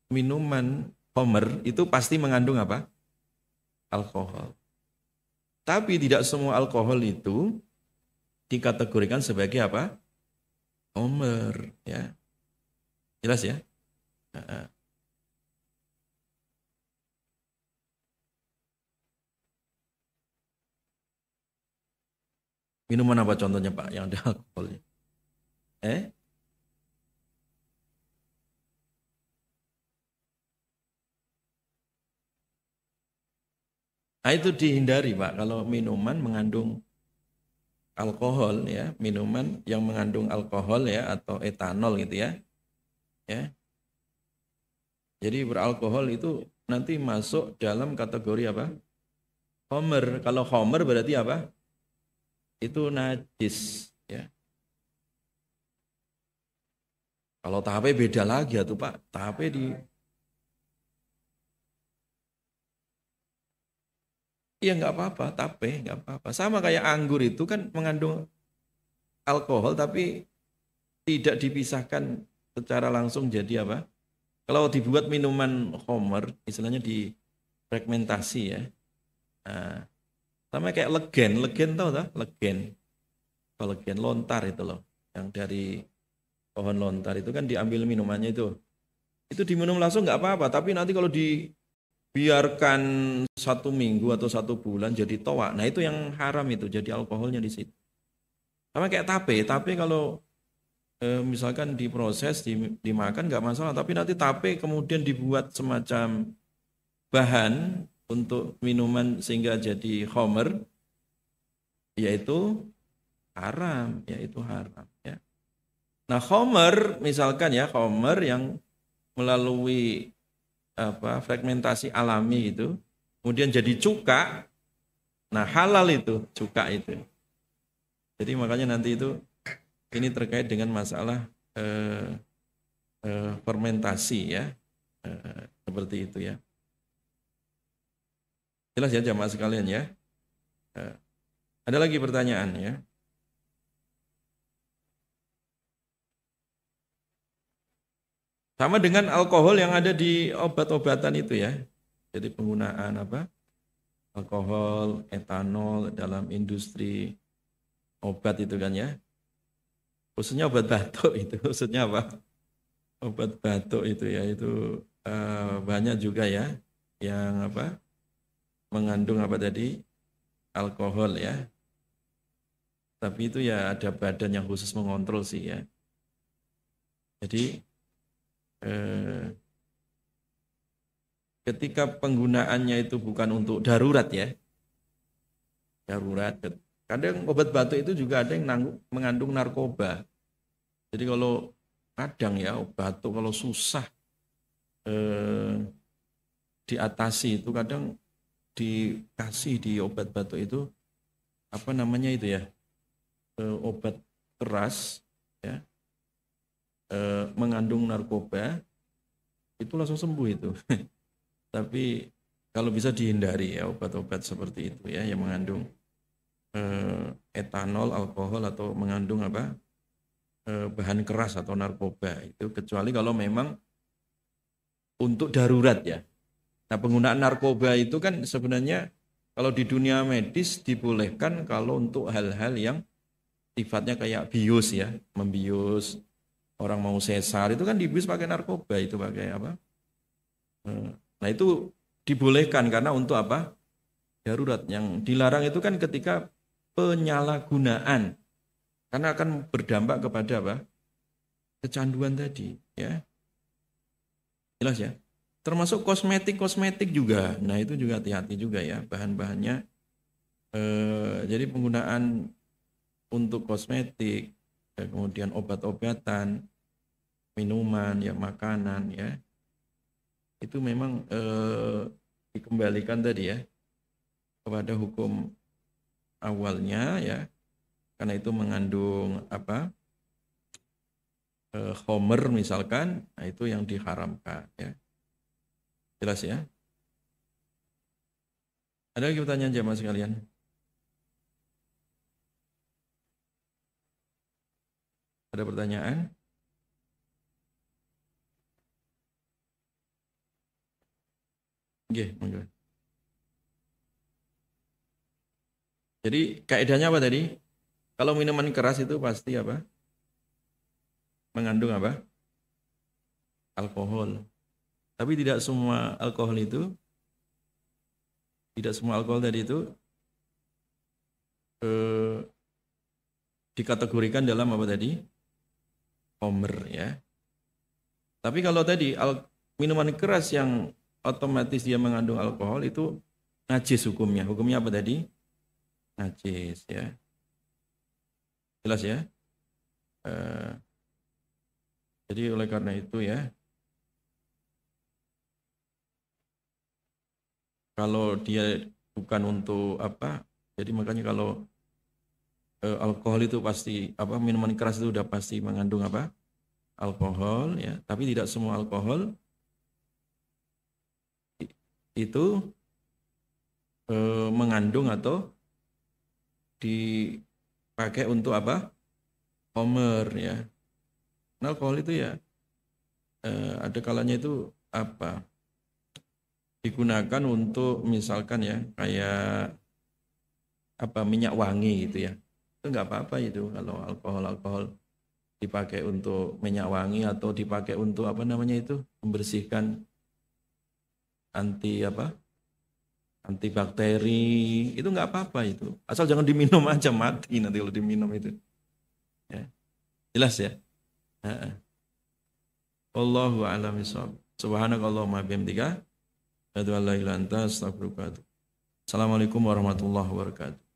minuman khamr itu pasti mengandung apa? Alkohol. Tapi tidak semua alkohol itu dikategorikan sebagai apa? Khamr ya. Jelas ya? Minuman apa contohnya Pak yang ada alkoholnya? Eh? Nah itu dihindari Pak. Kalau minuman mengandung alkohol ya, minuman yang mengandung alkohol ya atau etanol gitu ya. Ya. Jadi beralkohol itu nanti masuk dalam kategori apa? Khamr. Kalau khamr berarti apa? Itu najis ya. Kalau tape beda lagi ya tuh Pak. Tape di iya nggak apa-apa, tape nggak apa-apa. Sama kayak anggur itu kan mengandung alkohol tapi tidak dipisahkan secara langsung jadi apa? Kalau dibuat minuman khamr, istilahnya di fragmentasi ya. Nah, sama kayak legen, legen tahu tak? Legen. Kalau legen lontar itu loh, yang dari pohon lontar itu kan diambil minumannya itu. Itu diminum langsung nggak apa-apa, tapi nanti kalau dibiarkan 1 minggu atau 1 bulan jadi toa, nah itu yang haram itu, jadi alkoholnya di situ. Sama kayak tape, tape kalau misalkan diproses, dimakan nggak masalah, tapi nanti tape kemudian dibuat semacam bahan untuk minuman sehingga jadi khamr, yaitu haram, yaitu haram. Ya. Nah khamr misalkan ya khamr yang melalui apa fragmentasi alami itu, kemudian jadi cuka, nah halal itu cuka itu. Jadi makanya nanti itu ini terkait dengan masalah fermentasi ya, seperti itu ya. Jelas ya jamaah sekalian ya. Ada lagi pertanyaan ya. Sama dengan alkohol yang ada di obat-obatan itu ya. Jadi penggunaan apa? Alkohol, etanol dalam industri obat itu kan ya. Khususnya obat batuk itu. Khususnya apa? Obat batuk itu ya. Itu banyak juga ya yang apa? Mengandung apa tadi? Alkohol ya. Tapi itu ya ada badan yang khusus mengontrol sih ya. Jadi ketika penggunaannya itu bukan untuk darurat ya, darurat. Kadang obat batuk itu juga ada yang mengandung narkoba. Jadi kalau kadang ya batuk kalau susah diatasi itu kadang dikasih di obat batuk itu apa namanya itu ya obat keras ya mengandung narkoba itu langsung sembuh itu. Tapi kalau bisa dihindari ya obat-obat seperti itu ya yang mengandung etanol, alkohol atau mengandung apa bahan keras atau narkoba itu, kecuali kalau memang untuk darurat ya. Nah, penggunaan narkoba itu kan sebenarnya kalau di dunia medis dibolehkan kalau untuk hal-hal yang sifatnya kayak bius ya, membius, orang mau sesar itu kan dibius pakai narkoba, itu pakai apa? Nah, itu dibolehkan karena untuk apa? Darurat. Yang dilarang itu kan ketika penyalahgunaan, karena akan berdampak kepada apa? Kecanduan tadi, ya. Jelas ya. Termasuk kosmetik juga. Nah, itu juga hati-hati juga ya bahan-bahannya. Jadi penggunaan untuk kosmetik, kemudian obat-obatan, minuman, ya makanan, ya itu memang dikembalikan tadi ya kepada hukum awalnya ya, karena itu mengandung apa homer misalkan, nah itu yang diharamkan ya. Jelas ya. Ada lagi pertanyaan jemaah sekalian? Ada pertanyaan? Oke, monggo. Jadi kaidahnya apa tadi? Kalau minuman keras itu pasti apa? Mengandung apa? Alkohol. Tapi tidak semua alkohol tadi itu dikategorikan dalam apa tadi? Homer ya. Tapi kalau tadi minuman keras yang otomatis dia mengandung alkohol itu najis hukumnya. Hukumnya apa tadi? Najis ya. Jelas ya. Jadi oleh karena itu ya, kalau dia bukan untuk apa, jadi makanya kalau alkohol itu pasti apa, minuman keras itu udah pasti mengandung apa? Alkohol ya. Tapi tidak semua alkohol itu mengandung atau dipakai untuk apa? Homer ya. Nah, alkohol itu ya ada kalanya itu apa? Digunakan untuk misalkan ya kayak apa, minyak wangi gitu ya. Itu enggak apa-apa itu kalau alkohol dipakai untuk minyak wangi atau dipakai untuk apa namanya itu, membersihkan antibakteri, itu enggak apa-apa itu. Asal jangan diminum aja, mati nanti kalau diminum itu. Ya. Jelas ya? Heeh. Wallahu a'lam bishawab. Subhanakallahumma bihamdika asyhadu an la ilaha illa anta astaghfiruka wa atubu ilaik. Assalamualaikum warahmatullahi wabarakatuh.